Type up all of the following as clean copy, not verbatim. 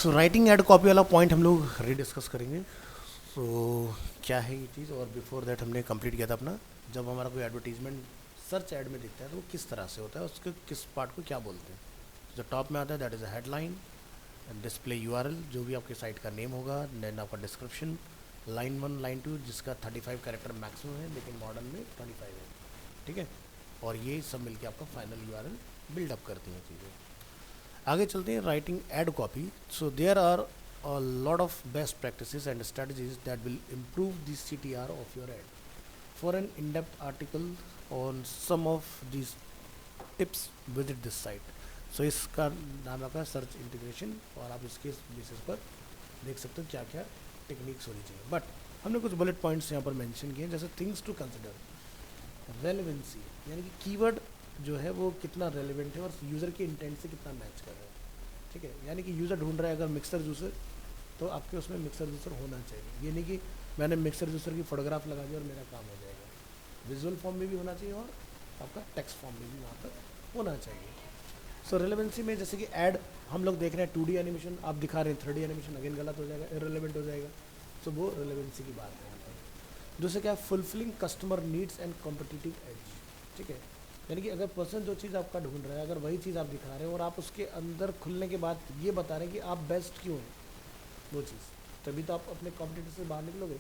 So writing ad copy वाला point हम लोग रीडिस्कस करेंगे। सो क्या है ये चीज़, और बिफोर दैट हमने कंप्लीट किया था अपना, जब हमारा कोई एडवर्टीजमेंट सर्च ऐड में दिखता है तो वो किस तरह से होता है, उसके किस पार्ट को क्या बोलते हैं। जो टॉप में आता है that is a headline, display URL जो भी आपके साइट का नेम होगा, देन आपका डिस्क्रिप्शन, लाइन 1 लाइन 2 जिसका 35 कैरेक्टर मैक्सिमम है लेकिन मॉडर्न में 25 है, ठीक है। और ये सब मिलके आपका फाइनल यूआरएल बिल्डअप करती हैं चीज़ें। आगे चलते हैं writing ad copy. So there are a lot of best practices and strategies that will improve the CTR of your ad. For an in-depth article on some of these tips, visit this site. So इसका नाम आपका search integration, और आप इसके basis पर देख सकते हो क्या क्या टेक्निक्स होनी चाहिए। बट हमने कुछ बुलेट पॉइंट्स यहाँ पर मेंशन किए हैं, जैसे थिंग्स टू कंसिडर। रेलेवेंसी यानी कि कीवर्ड जो है वो कितना रेलेवेंट है और यूज़र के इंटेंट से कितना मैच कर रहा है, ठीक है। यानी कि यूज़र ढूंढ रहा है अगर मिक्सर जूसर, तो आपके उसमें मिक्सर जूसर होना चाहिए। ये नहीं कि मैंने मिक्सर जूसर की फोटोग्राफ लगा दी और मेरा काम हो जाएगा। विजुअल फॉर्म में भी होना चाहिए और आपका टेक्स्ट फॉर्म में भी वहाँ पर होना चाहिए। सो रेलेवेंसी में जैसे कि ऐड हम लोग देख रहे हैं 2D एनिमेशन आप दिखा रहे हैं, 3D एनिमेशन अगेन गलत हो जाएगा, इररिलेवेंट हो जाएगा। सो वो रेलेवेंसी की बात है यहाँ पर। दूसरे क्या, fulfilling customer needs and competitive as, ठीक है। यानी कि अगर पर्सन जो चीज़ आपका ढूंढ रहा है, अगर वही चीज़ आप दिखा रहे हैं और आप उसके अंदर खुलने के बाद ये बता रहे हैं कि आप बेस्ट क्यों हैं, वो चीज़, तभी तो आप अपने कॉम्पिटिटर से बाहर निकलोगे।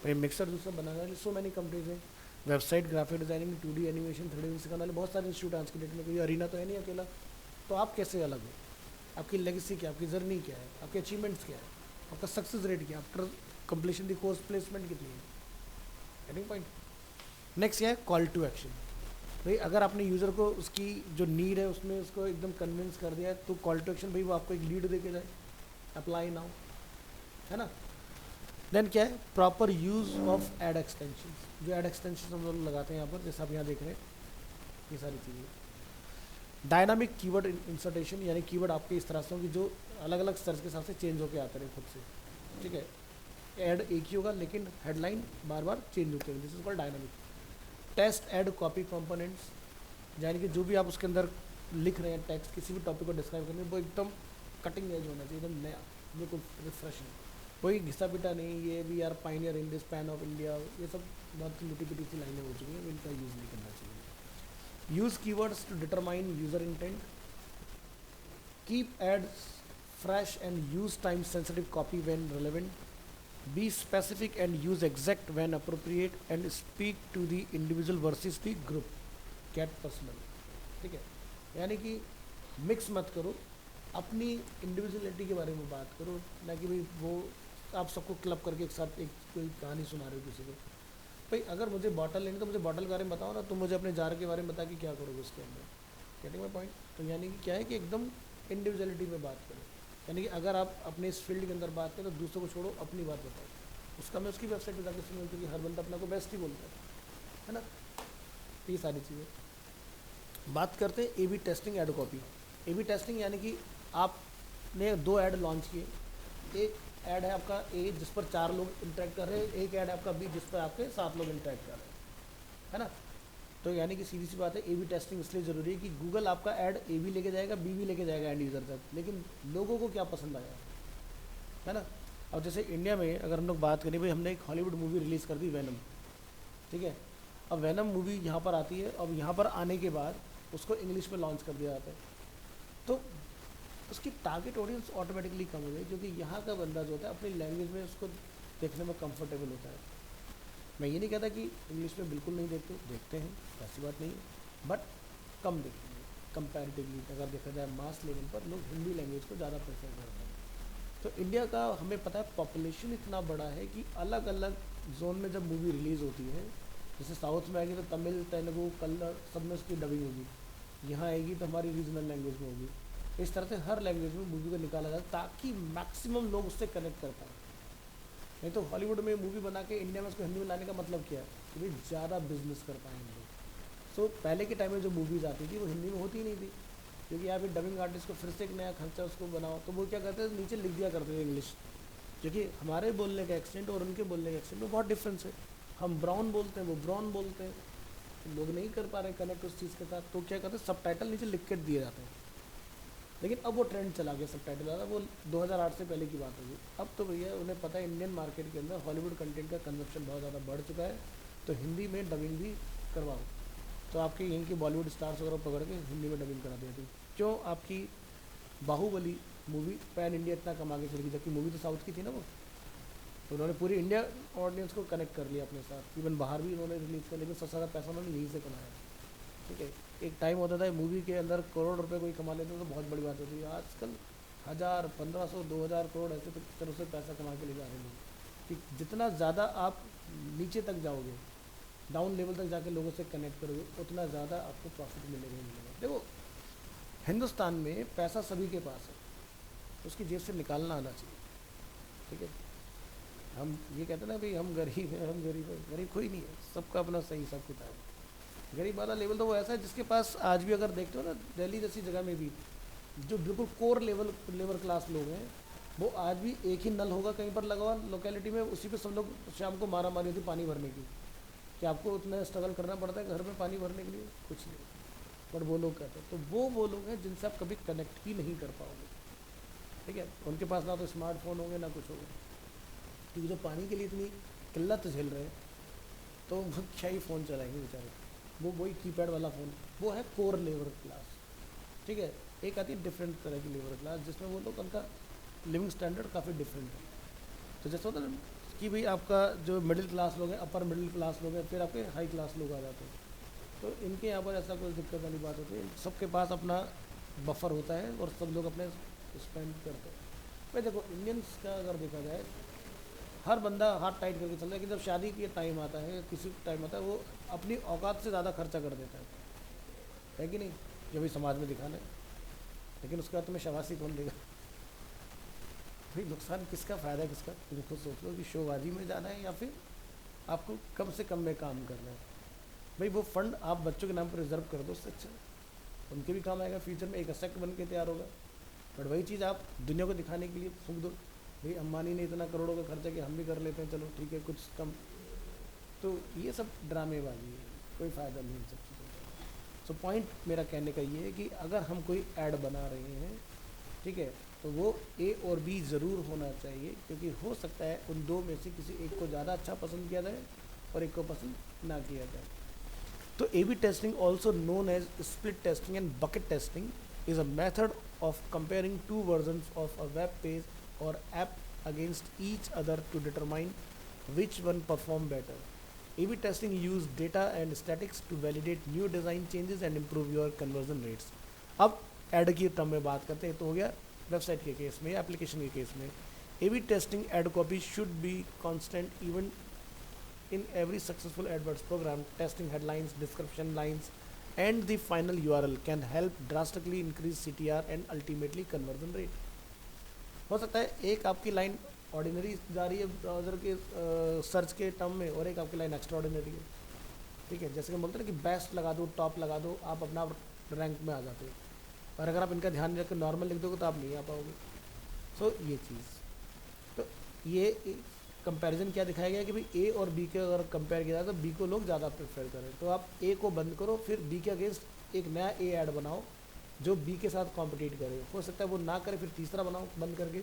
भाई मिक्सर जूसर बनाने वाले सो मैनी कंपनीज हैं, website graphic designing, 2D animation, 3D सिखाने वाले बहुत सारे इंस्टीट्यूट आज की डेट में, कोई अरीना तो है नहीं अकेला। तो आप कैसे अलग हो, आपकी लेगेसी क्या, आपकी जर्नी क्या है, आपके अचीवमेंट्स क्या है, आपका सक्सेस रेट क्या है, आफ्टर कंप्लीशन दी कोर्स प्लेसमेंट कितनी है, गेटिंग पॉइंट। नेक्स्ट क्या है, कॉल टू एक्शन। भाई अगर आपने यूज़र को उसकी जो नीड है उसमें उसको एकदम कन्विंस कर दिया है, तो कॉल टू एक्शन भाई वो आपको एक लीड दे के जाए, अप्लाई नाउ, है ना। देन क्या है, proper use of ad extension. जो एड एक्सटेंशन हम लोग लगाते हैं यहाँ पर, जैसे आप यहाँ देख रहे हैं ये सारी चीज़ें। डायनामिक कीवर्ड इंसर्टेशन, यानी कीवर्ड आपके इस तरह से होंगे जो अलग अलग सर्च के हिसाब से चेंज होकर आते रहे खुद से, ठीक है। ऐड एक ही होगा लेकिन हेडलाइन बार बार चेंज होते हैं, this is called dynamic. Text ad copy components, यानी कि जो भी आप उसके अंदर लिख रहे हैं टेक्स्ट, किसी भी टॉपिक को डिस्क्राइब करने, वो एकदम कटिंग एज होना चाहिए, एकदम नया, बिल्कुल रिफ्रेशिंग, कोई घिसा पिटा नहीं। ये भी यार pioneer in this pan of India, ये सब बहुत लुटी पिटी सी लाइनें हो चुकी हैं, इनका यूज़ नहीं करना चाहिए। Use keywords to determine user intent, keep ads fresh and use time sensitive copy when relevant, be specific and use exact when appropriate, and speak to the individual versus the group, get personal, ठीक है। यानी कि mix मत करो, अपनी individuality के बारे में बात करो, ना कि भाई वो आप सबको क्लब करके एक साथ एक कोई कहानी सुना रहे हो किसी को। भाई अगर मुझे बॉटल लेनी तो मुझे बॉटल के बारे में बताओ ना, तो मुझे अपने जार के बारे में बता कि क्या करोगे उसके अंदर, गेटिंग माय पॉइंट। तो यानी कि क्या है कि एकदम इंडिविजुअलिटी में बात करो, यानी कि अगर आप अपने इस फील्ड के अंदर बात करें तो दूसरों को छोड़ो, अपनी बात बताओ। उसका मैं उसकी वेबसाइट पर जाकर सुनूँ, क्योंकि हर बंदा अपना को बेस्ट ही बोलता है ना। ये सारी चीज़ें। बात करते हैं A B testing ad copy. A B testing यानी कि आपने 2 ऐड लॉन्च किए, एक ऐड है आपका ए जिस पर 4 लोग इंटरेक्ट कर रहे हैं, एक ऐड है आपका बी जिस पर आपके 7 लोग इंटरेक्ट कर रहे हैं, है ना। तो यानी कि सीधी सी बात है, ए बी टेस्टिंग इसलिए ज़रूरी है कि गूगल आपका ऐड ए भी लेके जाएगा, बी भी लेके जाएगा एंड यूज़र तक, लेकिन लोगों को क्या पसंद आया, है ना। अब जैसे इंडिया में अगर हम लोग बात करें, भाई हमने एक हॉलीवुड मूवी रिलीज़ कर दी वैनम, ठीक है। अब वैनम मूवी यहाँ पर आती है, अब यहाँ पर आने के बाद उसको इंग्लिश में लॉन्च कर दिया जाता है, तो उसकी टारगेट ऑडियंस ऑटोमेटिकली कम हो गई, क्योंकि यहाँ का बंदा जो होता है अपनी लैंग्वेज में उसको देखने में कंफर्टेबल होता है। मैं ये नहीं कहता कि इंग्लिश में बिल्कुल नहीं देखते, देखते हैं, ऐसी बात नहीं है, बट कम देखते हैं कंपैरेटिवली। अगर देखा जाए मास लेवल पर लोग हिंदी लैंग्वेज को ज़्यादा प्रेफर करते हैं। तो इंडिया का हमें पता है पॉपुलेशन इतना बड़ा है कि अलग अलग जोन में जब मूवी रिलीज़ होती है, जैसे साउथ में आएगी तो तमिल, तेलुगु, कन्नड़ सब में उसकी डबिंग होगी, यहाँ आएगी तो हमारी रीजनल लैंग्वेज में होगी। इस तरह से हर लैंग्वेज में मूवी को निकाला जाए ताकि मैक्सिमम लोग उससे कनेक्ट कर पाएँ। नहीं तो हॉलीवुड में मूवी बना के इंडिया में उसको हिंदी में लाने का मतलब क्या है कि भाई ज़्यादा बिजनेस कर पाएँ हम लोग। सो पहले के टाइम में जो मूवीज़ आती थी वो हिंदी में होती ही नहीं थी, क्योंकि यहाँ पे डबिंग आर्टिस्ट को फिर से एक नया खर्चा उसको बनाओ, तो वो क्या करते थे नीचे लिख दिया करते थे इंग्लिश, क्योंकि हमारे बोलने का एक्सेंट और उनके बोलने का एक्सेंट में बहुत डिफरेंस है। हम ब्राउन बोलते हैं, वो ब्राउन बोलते हैं, तो लोग नहीं कर पा रहे कनेक्ट उस चीज़ के साथ, तो क्या करते हैं सब टाइटल नीचे लिख के दिए जाते हैं। लेकिन अब वो ट्रेंड चला गया सब टाइटल वाला, वो 2008 से पहले की बात होगी। अब तो भैया उन्हें पता है इंडियन मार्केट के अंदर हॉलीवुड कंटेंट का कंजप्शन बहुत ज़्यादा बढ़ चुका है, तो हिंदी में डबिंग भी करवाओ। तो आपके यहीं के बॉलीवुड स्टार्स वगैरह पकड़ के हिंदी में डबिंग करा दिया थी। क्यों? आपकी बाहुबली मूवी पैन इंडिया इतना कमा के चली गई, जबकि मूवी तो साउथ की थी ना वो। तो उन्होंने पूरी इंडिया ऑडियंस को कनेक्ट कर लिया अपने साथ, इवन बाहर भी उन्होंने रिलीज़ कर, लेकिन सबसे ज़्यादा पैसा उन्होंने यहीं से कमाया। ठीक है, एक टाइम होता था मूवी के अंदर करोड़ रुपए कोई कमा लेते तो बहुत बड़ी बात होती है। आजकल 1000, 1500, 2000 करोड़ ऐसे पिक्चरों से पैसा कमा के ले जा रहे हैं लोग। कि जितना ज़्यादा आप नीचे तक जाओगे, डाउन लेवल तक जाके लोगों से कनेक्ट करोगे, उतना ज़्यादा आपको प्रॉफिट मिलेगा ही मिलेगा। देखो, हिंदुस्तान में पैसा सभी के पास है, उसकी जेब से निकालना आना चाहिए। ठीक है, हम ये कहते हैं ना भाई हम गरीब हैं, हम गरीब हैं, गरीब कोई नहीं है, सबका अपना सही सब किताब है। गरीब वाला लेवल तो वो ऐसा है जिसके पास आज भी, अगर देखते हो ना दिल्ली जैसी जगह में भी, जो बिल्कुल कोर लेबर क्लास लोग हैं, वो आज भी एक ही नल होगा कहीं पर लगा हुआ लोकेलिटी में, उसी पे सब लोग शाम को मारा मारी होती पानी भरने की। कि आपको उतना स्ट्रगल करना पड़ता है घर में पानी भरने के लिए? कुछ नहीं। पर वो लोग कहते हैं, तो वो लोग हैं जिनसे आप कभी कनेक्ट भी नहीं कर पाओगे। ठीक है, उनके पास ना तो स्मार्टफोन होंगे ना कुछ होगा, क्योंकि जो पानी के लिए इतनी किल्लत झेल रहे हैं, तो वो क्या ही फ़ोन चलाएंगे बेचारे। वो वही कीपैड वाला फ़ोन, वो है कोर लेबर क्लास। ठीक है, एक आती है डिफरेंट तरह की लेबर क्लास, जिसमें वो लोग, उनका लिविंग स्टैंडर्ड काफ़ी डिफरेंट है। तो जैसे होता है ना कि भाई आपका जो मिडिल क्लास लोग हैं, अपर मिडिल क्लास लोग हैं, फिर आपके हाई क्लास लोग आ जाते हैं। तो इनके यहाँ पर ऐसा कोई दिक्कत वाली बात होती है, सबके पास अपना बफर होता है और सब लोग अपने स्पेंड करते हैं। भाई देखो, इंडियंस का अगर देखा जाए, हर बंदा हाथ टाइट करके चलता है, लेकिन जब शादी के टाइम आता है, किसी टाइम आता है, वो अपनी औकात से ज़्यादा खर्चा कर देता है कि नहीं? जो भी समाज में दिखाना है, लेकिन उसके बाद तुम्हें शाबाशी कौन देगा? भाई नुकसान किसका, फ़ायदा किसका? तुम खुद सोच लो कि शोबाजी में जाना है या फिर आपको कम से कम में काम करना है। भाई वो फंड आप बच्चों के नाम पर रिजर्व कर दो, उससे अच्छा उनके भी काम आएगा, फ्यूचर में एक असेट बन के तैयार होगा। बट वही चीज़ आप दुनिया को दिखाने के लिए फूंक दो, भाई अंबानी ने इतना करोड़ों का खर्चा किया, हम भी कर लेते हैं, चलो ठीक है कुछ कम। तो ये सब ड्रामेबाजी है, कोई फ़ायदा नहीं इन सब चीज़ों का। सो पॉइंट मेरा कहने का ये है कि अगर हम कोई ऐड बना रहे हैं, ठीक है, तो वो ए और बी ज़रूर होना चाहिए, क्योंकि हो सकता है उन दो में से किसी एक को ज़्यादा अच्छा पसंद किया जाए और एक को पसंद ना किया जाए। तो A/B testing, also known as split testing and bucket testing, is a method of comparing two versions of a web page or app against each other to determine which one perform better. A/B testing use data and statistics to validate new design changes and improve your conversion rates. अब add की term में बात करते हैं, तो हो गया website के केस में या एप्लीकेशन के केस में। A/B testing ad copy should be constant even in every successful AdWords program. Testing headlines, description lines, and the final URL can help drastically increase CTR and ultimately conversion rate. हो सकता है एक आपकी line ordinary जा रही है browser के search के टर्म में, और एक आपकी लाइन एक्स्ट्रा ऑर्डिनरी है। ठीक है, जैसे कि हम बोलते हैं ना कि बेस्ट लगा दो, टॉप लगा दो, आप अपना रैंक में आ जाते हो। और अगर आप इनका ध्यान नहीं रखकर नॉर्मल लिख दोगे तो आप नहीं आ पाओगे। सो ये चीज़, तो ये कंपैरिजन क्या दिखाया गया कि भाई ए और बी के अगर कंपेयर किया जाए तो बी को लोग ज़्यादा प्रेफर करें। तो आप ए को बंद करो, फिर बी के अगेंस्ट एक नया ए ऐड बनाओ जो बी के साथ कॉम्पिटिट करे। हो सकता है वो ना करे, फिर तीसरा बनाओ बंद करके।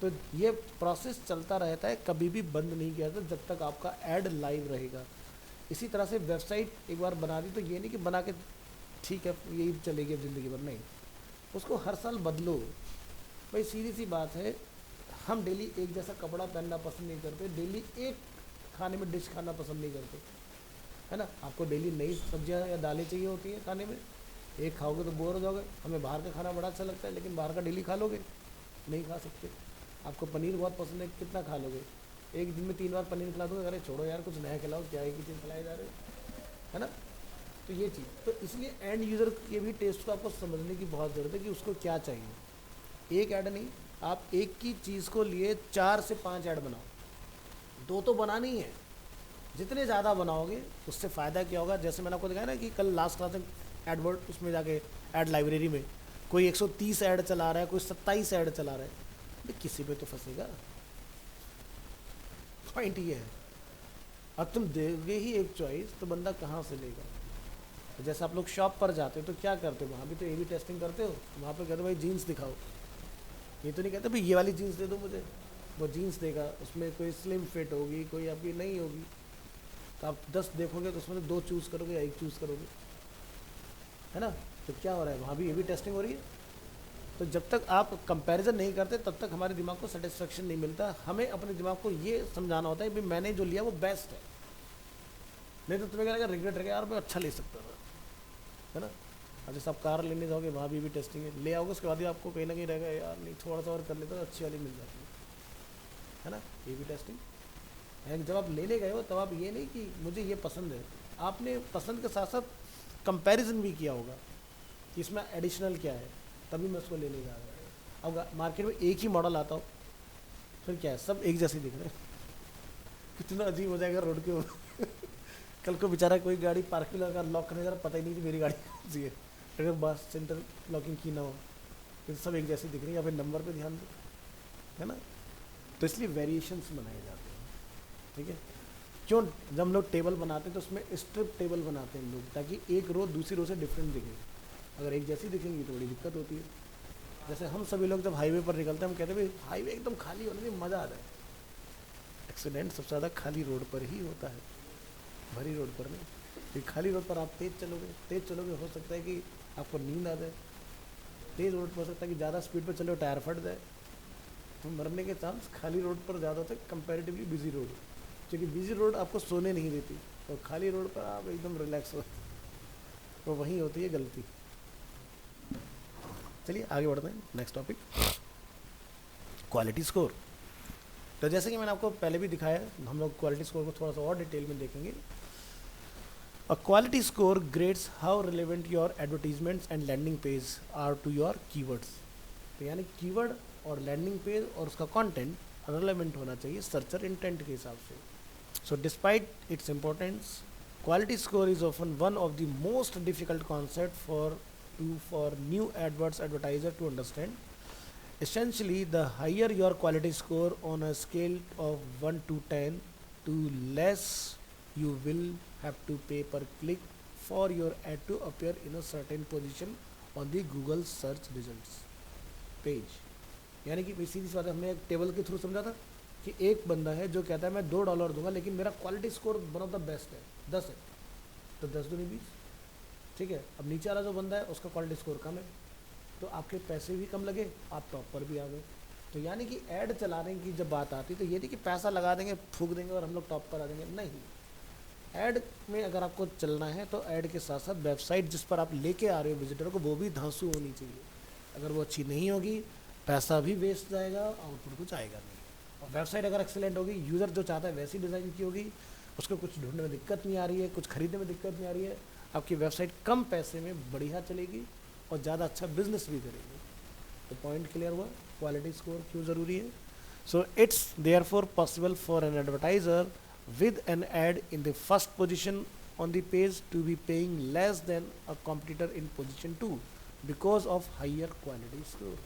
तो ये प्रोसेस चलता रहता है, कभी भी बंद नहीं किया जाता जब तक आपका ऐड लाइव रहेगा। इसी तरह से वेबसाइट एक बार बना दी तो ये नहीं कि बना के ठीक है यही चलेगी अब ज़िंदगी भर, नहीं, उसको हर साल बदलो। भाई सीधी सी बात है, हम डेली एक जैसा कपड़ा पहनना पसंद नहीं करते, डेली एक खाने में डिश खाना पसंद नहीं करते, है ना? आपको डेली नई सब्जियां या दालें चाहिए होती हैं खाने में, एक खाओगे तो बोर हो जाओगे। हमें बाहर का खाना बड़ा अच्छा लगता है, लेकिन बाहर का डेली खा लोगे? नहीं खा सकते। आपको पनीर बहुत पसंद है, कितना खा लोगे? एक दिन में 3 बार पनीर खिला दोगे? अरे छोड़ो यार, कुछ नया खिलाओ, क्या एक ही चीज़ खिलाए जा रहे हो, है ना? तो ये चीज़, तो इसलिए एंड यूज़र के भी टेस्ट को आपको समझने की बहुत ज़रूरत है कि उसको क्या चाहिए। एक ऐड नहीं, आप एक की चीज़ को लिए 4 से 5 ऐड बनाओ, 2 तो बनानी ही है। जितने ज़्यादा बनाओगे उससे फ़ायदा क्या होगा? जैसे मैंने आपको दिखाया ना कि कल लास्ट क्लास में एडवर्ड उसमें जाके ऐड लाइब्रेरी में कोई 130 ऐड चला रहा है, कोई 27 ऐड चला रहा है, भाई किसी पे तो फंसेगा। पॉइंट ये है, अब तुम दोगे ही एक चॉइस तो बंदा कहाँ से लेगा? तो जैसे आप लोग शॉप पर जाते हो तो क्या करते हो, वहाँ भी तो ए बी टेस्टिंग करते हो, वहाँ पे कहते हो भाई जीन्स दिखाओ, ये तो नहीं कहते भाई ये वाली जीन्स दे दो मुझे, वो जीन्स देगा, उसमें कोई स्लिम फिट होगी, कोई आपकी नहीं होगी, तो आप 10 देखोगे तो उसमें से 2 चूज़ करोगे या 1 चूज़ करोगे, है ना। तो क्या हो रहा है, वहाँ भी ए बी टेस्टिंग हो रही है। तो जब तक आप कंपैरिजन नहीं करते तब तक हमारे दिमाग को सेटिस्फेक्शन नहीं मिलता। हमें अपने दिमाग को ये समझाना होता है कि मैंने जो लिया वो बेस्ट है, नहीं तो तुम्हें क्या लगेगा, रिग्रेट रहेगा, यार मैं अच्छा ले सकता था, है ना। अच्छा सब कार लेने जाओगे, वहाँ भी टेस्टिंग है, ले आओगे, उसके बाद ही आपको कहीं ना कहीं रहेगा यार नहीं थोड़ा सा और कर लेते तो अच्छी वाली मिल जाती है ना, ये भी टेस्टिंग है। जब आप लेने गए हो तब आप ये नहीं कि मुझे ये पसंद है, आपने पसंद के साथ साथ कंपैरिजन भी किया होगा कि इसमें एडिशनल क्या है, तभी मैं उसको लेने जा रहा हूँ। अब मार्केट में एक ही मॉडल आता हो फिर क्या है, सब एक जैसे दिख रहे हैं, कितना अजीब हो जाएगा रोड के ऊपर। कल को बेचारा कोई गाड़ी पार्क में लगा लॉक करने जा रहा, पता ही नहीं कि मेरी गाड़ी कौन सी है, अगर बस सेंटर लॉकिंग की ना हो, फिर सब एक जैसे दिख रही है, या फिर नंबर पे ध्यान दो, है ना। तो इसलिए वेरिएशंस बनाए जाते हैं, ठीक है। क्यों, जब हम लोग टेबल बनाते हैं तो उसमें स्ट्रिप टेबल बनाते हैं लोग, ताकि एक रो दूसरी रो से डिफरेंट दिखे, अगर एक जैसी दिखेंगी तो बड़ी दिक्कत होती है। जैसे हम सभी लोग जब हाईवे पर निकलते हैं हम कहते हैं भाई हाईवे एकदम खाली होने में मज़ा आ रहा है, एक्सीडेंट सबसे ज़्यादा खाली रोड पर ही होता है, भरी रोड पर नहीं। फिर खाली रोड पर आप तेज़ चलोगे हो सकता है कि आपको नींद आ जाए, तेज़ रोड पर हो सकता है कि ज़्यादा स्पीड पर चलो टायर फट जाए, तो मरने के चांस खाली रोड पर ज़्यादा होते हैं कंपैरेटिवली बिजी रोड, क्योंकि बिजी रोड आपको सोने नहीं देती और खाली रोड पर आप एकदम रिलैक्स हो, तो वहीं होती है गलती। चलिए आगे बढ़ते हैं, नेक्स्ट टॉपिक क्वालिटी स्कोर। तो जैसे कि मैंने आपको पहले भी दिखाया, हम लोग क्वालिटी स्कोर को थोड़ा सा और डिटेल में देखेंगे। A quality score grades how relevant your advertisements and landing page are to your keywords. तो यानी कीवर्ड और लैंडिंग पेज और उसका कंटेंट रिलेवेंट होना चाहिए सर्चर इंटेंट के हिसाब से। So despite its importance, quality score is often one of the most difficult concept for new AdWords advertiser to understand. Essentially, the higher your quality score on a scale of 1 to 10, to less you will have to pay per click for your ad to appear in a certain position on the Google search results page. यानी कि सीधी सी बात है, हमने एक table के through समझा था कि एक बंदा है जो कहता है मैं $2 दूंगा लेकिन मेरा quality score one of the best है 10 है, तो 10 दूनी 20, ठीक है। अब नीचे वाला जो बंदा है उसका क्वालिटी स्कोर कम है, तो आपके पैसे भी कम लगे, आप टॉप पर भी आ गए। तो यानी कि ऐड चलाने की जब बात आती है तो ये नहीं कि पैसा लगा देंगे फूक देंगे और हम लोग टॉप पर आ जाएंगे, नहीं। ऐड में अगर आपको चलना है तो ऐड के साथ साथ वेबसाइट जिस पर आप लेके आ रहे हो विजिटर को वो भी धांसू होनी चाहिए, अगर वो अच्छी नहीं होगी पैसा भी वेस्ट जाएगा, आउटपुट कुछ आएगा नहीं। और वेबसाइट अगर एक्सीलेंट होगी, यूज़र जो चाहता है वैसी डिज़ाइन की होगी, उसको कुछ ढूंढने में दिक्कत नहीं आ रही है, कुछ खरीदने में दिक्कत नहीं आ रही है, आपकी वेबसाइट कम पैसे में बढ़िया चलेगी और ज़्यादा अच्छा बिजनेस भी करेगी। तो पॉइंट क्लियर हुआ, क्वालिटी स्कोर क्यों ज़रूरी है। So it's therefore possible for an advertiser with an ad in the first position on the page to be paying less than a competitor in position 2 because of higher quality score।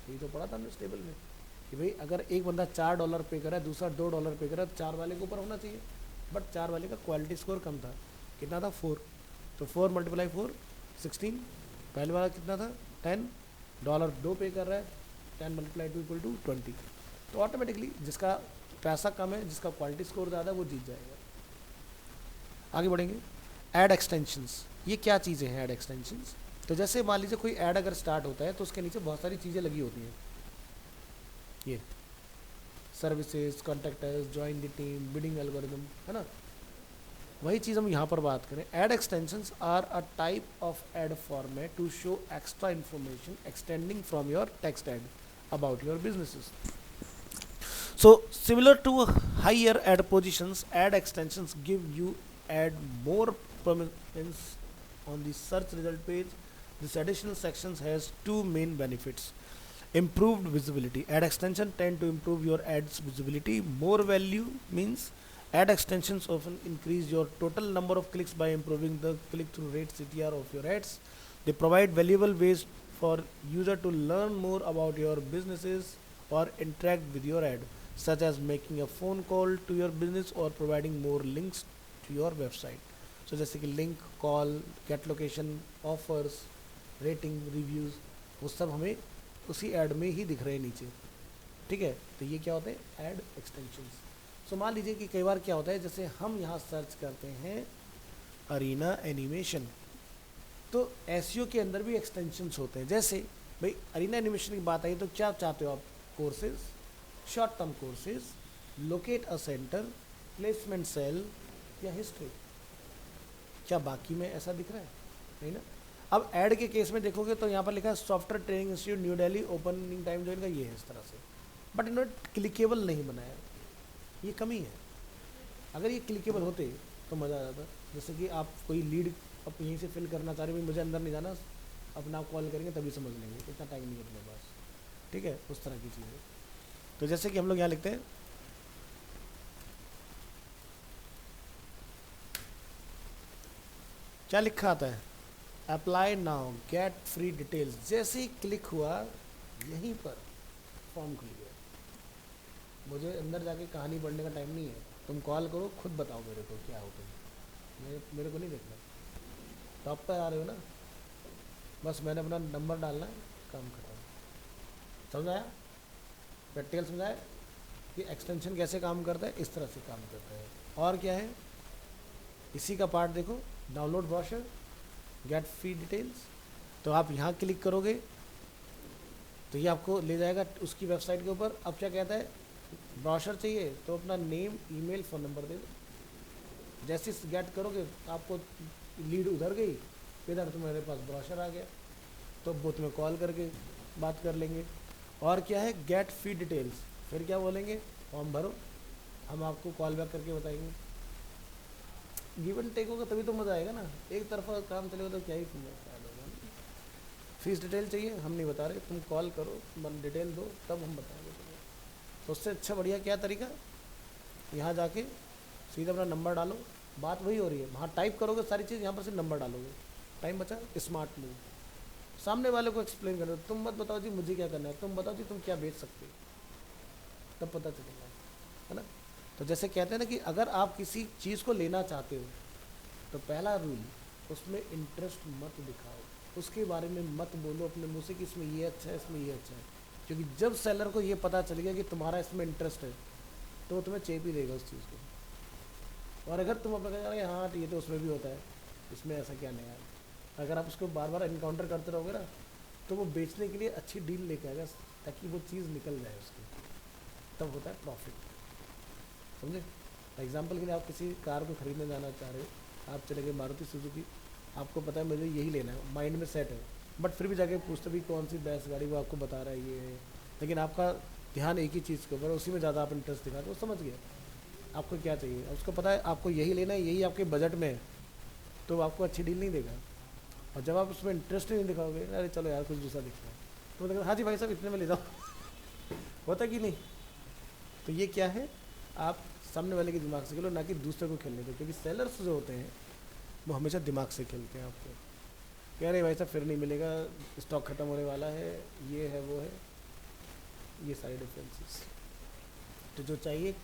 यही तो पढ़ा था हमने table में कि भाई अगर एक बंदा $4 पे कर रहा है, दूसरा $2 पे कर रहा है, 4 वाले के ऊपर होना चाहिए, बट 4 वाले का क्वालिटी स्कोर कम था, कितना था 4, तो 4 × 4 16, पहले वाला कितना था $10, 2 पे कर रहा है, 10 × 2 = 20, तो ऑटोमेटिकली जिसका पैसा कम है जिसका क्वालिटी स्कोर ज़्यादा है वो जीत जाएगा। आगे बढ़ेंगे, ऐड एक्सटेंशंस। ये क्या चीज़ें हैं ऐड एक्सटेंशंस। तो जैसे मान लीजिए कोई ऐड अगर स्टार्ट होता है तो उसके नीचे बहुत सारी चीज़ें लगी होती हैं, ये services, contactors, join the team, bidding algorithm, है ना। वही चीज़ हम यहाँ पर बात करें, ad extensions are a type of ad format to show extra information extending from your text ad about your businesses. So similar to higher ad positions, ad extensions give you ad more prominence on the search result page. This additional sections has two main benefits. Improved visibility. Ad extension tend to improve your ads visibility. More value means ad extensions often increase your total number of clicks by improving the click-through rate CTR of your ads. They provide valuable ways for user to learn more about your businesses or interact with your ad, such as making a phone call to your business or providing more links to your website. सो जैसे कि link, call, get location, offers, rating, reviews, वो सब हमें उसी add में ही दिख रहे हैं नीचे, ठीक है। तो ये क्या होते हैं, ऐड एक्सटेंशंस। सो मान लीजिए कि कई बार क्या होता है, जैसे हम यहाँ सर्च करते हैं अरीना एनिमेशन, तो एसईओ के अंदर भी एक्सटेंशंस होते हैं। जैसे भाई अरीना एनिमेशन की बात आई तो क्या चाहते हो आप, courses, short term courses, locate a centre, placement cell या हिस्ट्री। क्या बाकी में ऐसा दिख रहा है, नहीं ना। अब ऐड के केस में देखोगे तो यहाँ पर लिखा है software training institute new Delhi, opening time जो इनका ये है इस तरह से, बट इन्होंने क्लिकेबल नहीं बनाया, ये कमी है। अगर ये क्लिकेबल होते तो मज़ा आ जाता। जैसे कि आप कोई लीड अब यहीं से फिल करना चाह रहे हो, मुझे अंदर नहीं जाना, अपना आप कॉल करेंगे तभी समझ लेंगे, इतना टाइम नहीं है अपने पास, ठीक है, उस तरह की चीज़ है। तो जैसे कि हम लोग यहाँ लिखते हैं क्या लिखा आता है, apply now get free details. जैसे ही क्लिक हुआ यहीं पर फॉर्म खुल गया। मुझे अंदर जाके कहानी पढ़ने का टाइम नहीं है, तुम कॉल करो, खुद बताओ मेरे को क्या हो तुम, मेरे को नहीं देखना। टॉप पर आ रहे हो ना, बस मैंने अपना नंबर डालना है, काम खत्म। समझ आया, प्रैक्टिकल समझाया कि एक्सटेंशन कैसे काम करता है, इस तरह से काम करता है। और क्या है, इसी का पार्ट देखो, download brochure, get free details. तो आप यहाँ क्लिक करोगे तो ये आपको ले जाएगा उसकी वेबसाइट के ऊपर। अब क्या कहता है, ब्रोशर चाहिए तो अपना नेम, ईमेल, फ़ोन नंबर दे दो। जैसे गेट करोगे आपको लीड उधर गई, इधर तुम्हारे पास ब्रोशर आ गया, तो वो तुम्हें कॉल करके बात कर लेंगे। और क्या है, गेट फ्री डिटेल्स, फिर क्या बोलेंगे, फॉर्म भरो, हम आपको कॉल बैक करके बताएंगे। गिव एंड टेक होगा तभी तो मज़ा आएगा ना, एक तरफा काम चलेगा तो क्या ही फायदा होगा। फीस डिटेल चाहिए, हम नहीं बता रहे, तुम कॉल करो, मन डिटेल दो, तब हम बताएंगे तुम्हें। तो उससे अच्छा बढ़िया क्या तरीका, यहाँ जाके सीधा अपना नंबर डालो, बात वही हो रही है, वहाँ टाइप करोगे सारी चीज़, यहाँ पर सिर्फ नंबर डालोगे, टाइम बचा, स्मार्ट मूव। सामने वाले को एक्सप्लेन करो, तुम मत बताओ जी मुझे क्या करना है, तुम बताओ जी तुम क्या बेच सकते हो, तब पता चलेगा, है ना। तो जैसे कहते हैं ना कि अगर आप किसी चीज़ को लेना चाहते हो तो पहला रूल, उसमें इंटरेस्ट मत दिखाओ, उसके बारे में मत बोलो अपने मुँह से कि इसमें ये अच्छा है, इसमें ये अच्छा है। क्योंकि जब सेलर को ये पता चल गया कि तुम्हारा इसमें इंटरेस्ट है तो वो तुम्हें चेप ही देगा उस चीज़ को। और अगर तुम अपना कहेंगे हाँ ये तो उसमें भी होता है, इसमें ऐसा क्या नहीं है, अगर आप उसको बार बार इनकाउंटर करते रहोगे ना तो वो बेचने के लिए अच्छी डील लेके आएगा ताकि वो चीज़ निकल जाए उसकी, तब होता है प्रॉफिट। समझे, एग्जाम्पल के लिए आप किसी कार को खरीदने जाना चाह रहे हो, आप चले गए मारुति सुजुकी, आपको पता है मुझे यही लेना है, माइंड में सेट है, बट फिर भी जाके पूछते भी कौन सी बेस्ट गाड़ी, वो आपको बता रहा है ये है, लेकिन आपका ध्यान एक ही चीज़ के ऊपर, उसी में ज़्यादा आप इंटरेस्ट दिखाते, वो समझ गया आपको क्या चाहिए, उसको पता है आपको यही लेना है, यही आपके बजट में है, तो आपको अच्छी डील नहीं देगा। और जब आप उसमें इंटरेस्ट नहीं दिखाओगे, अरे चलो यार कुछ दूसरा दिखता है, तो मतलब हाँ जी भाई साहब इतने में ले जाओ होता कि नहीं। तो ये क्या है, आप सामने वाले के दिमाग से खेलो, ना कि दूसरे को खेलने दो, क्योंकि सेलर्स जो होते हैं वो हमेशा दिमाग से खेलते हैं आपको, कह रहे भाई साहब फिर नहीं मिलेगा, स्टॉक ख़त्म होने वाला है, ये है वो है, ये सारे डिफरेंसेस। तो जो चाहिए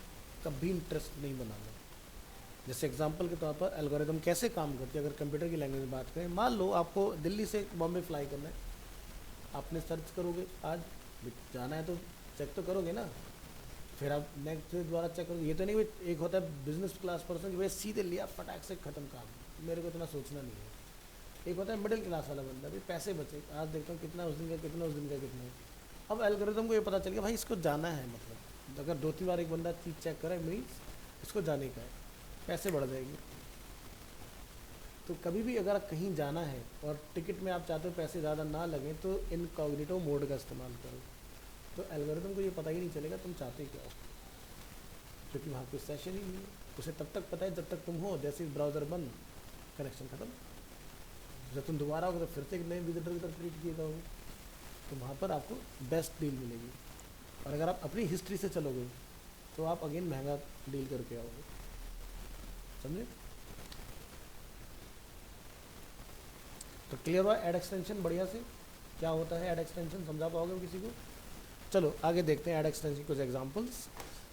कभी इंटरेस्ट नहीं बनाना। जैसे एग्जांपल के तौर पर एल्गोरिदम कैसे काम करती है, अगर कंप्यूटर की लैंग्वेज में बात करें, मान लो आपको दिल्ली से बॉम्बे फ्लाई करना है, आपने सर्च करोगे, आज जाना है तो चेक तो करोगे ना, फिर आप नेक्स्ट द्वारा चेक करोगे। ये तो नहीं भाई एक होता है बिजनेस क्लास पर्सन कि भाई सीधे लिया फटाक से ख़त्म काम, मेरे को इतना सोचना नहीं है। एक होता है मिडिल क्लास वाला बंदा, भाई पैसे बचे, आज देखता हूँ कितना उस दिन का कितना, उस दिन का कितना है। अब एल्गोरिदम को ये पता चल गया भाई इसको जाना है, मतलब अगर 2-3 बार एक बंदा चीज़ चेक करे मीन्स इसको जाने का है, पैसे बढ़ जाएंगे। तो कभी भी अगर कहीं जाना है और टिकट में आप चाहते हो पैसे ज़्यादा ना लगें तो इनकॉग्निटो मोड का इस्तेमाल करो, तो एल्गोरिदम को ये पता ही नहीं चलेगा तुम चाहते क्या हो, क्योंकि वहाँ कोई सेशन ही नहीं है, उसे तब तक पता है जब तक तुम हो, जैसे ब्राउज़र बंद कनेक्शन ख़त्म, जब तुम दोबारा होगे तो फिर से एक नए विजिटर की तरफ ट्रीट किए जाओगे, तो वहाँ पर आपको बेस्ट डील मिलेगी। और अगर आप अपनी हिस्ट्री से चलोगे तो आप अगेन महंगा डील करके आओगे, समझे। तो क्लियर हुआ ऐड एक्सटेंशन बढ़िया से क्या होता है, ऐड एक्सटेंशन समझा पाओगे किसी को। चलो आगे देखते हैं ऐड एक्सटेंशन कुछ एग्जांपल्स।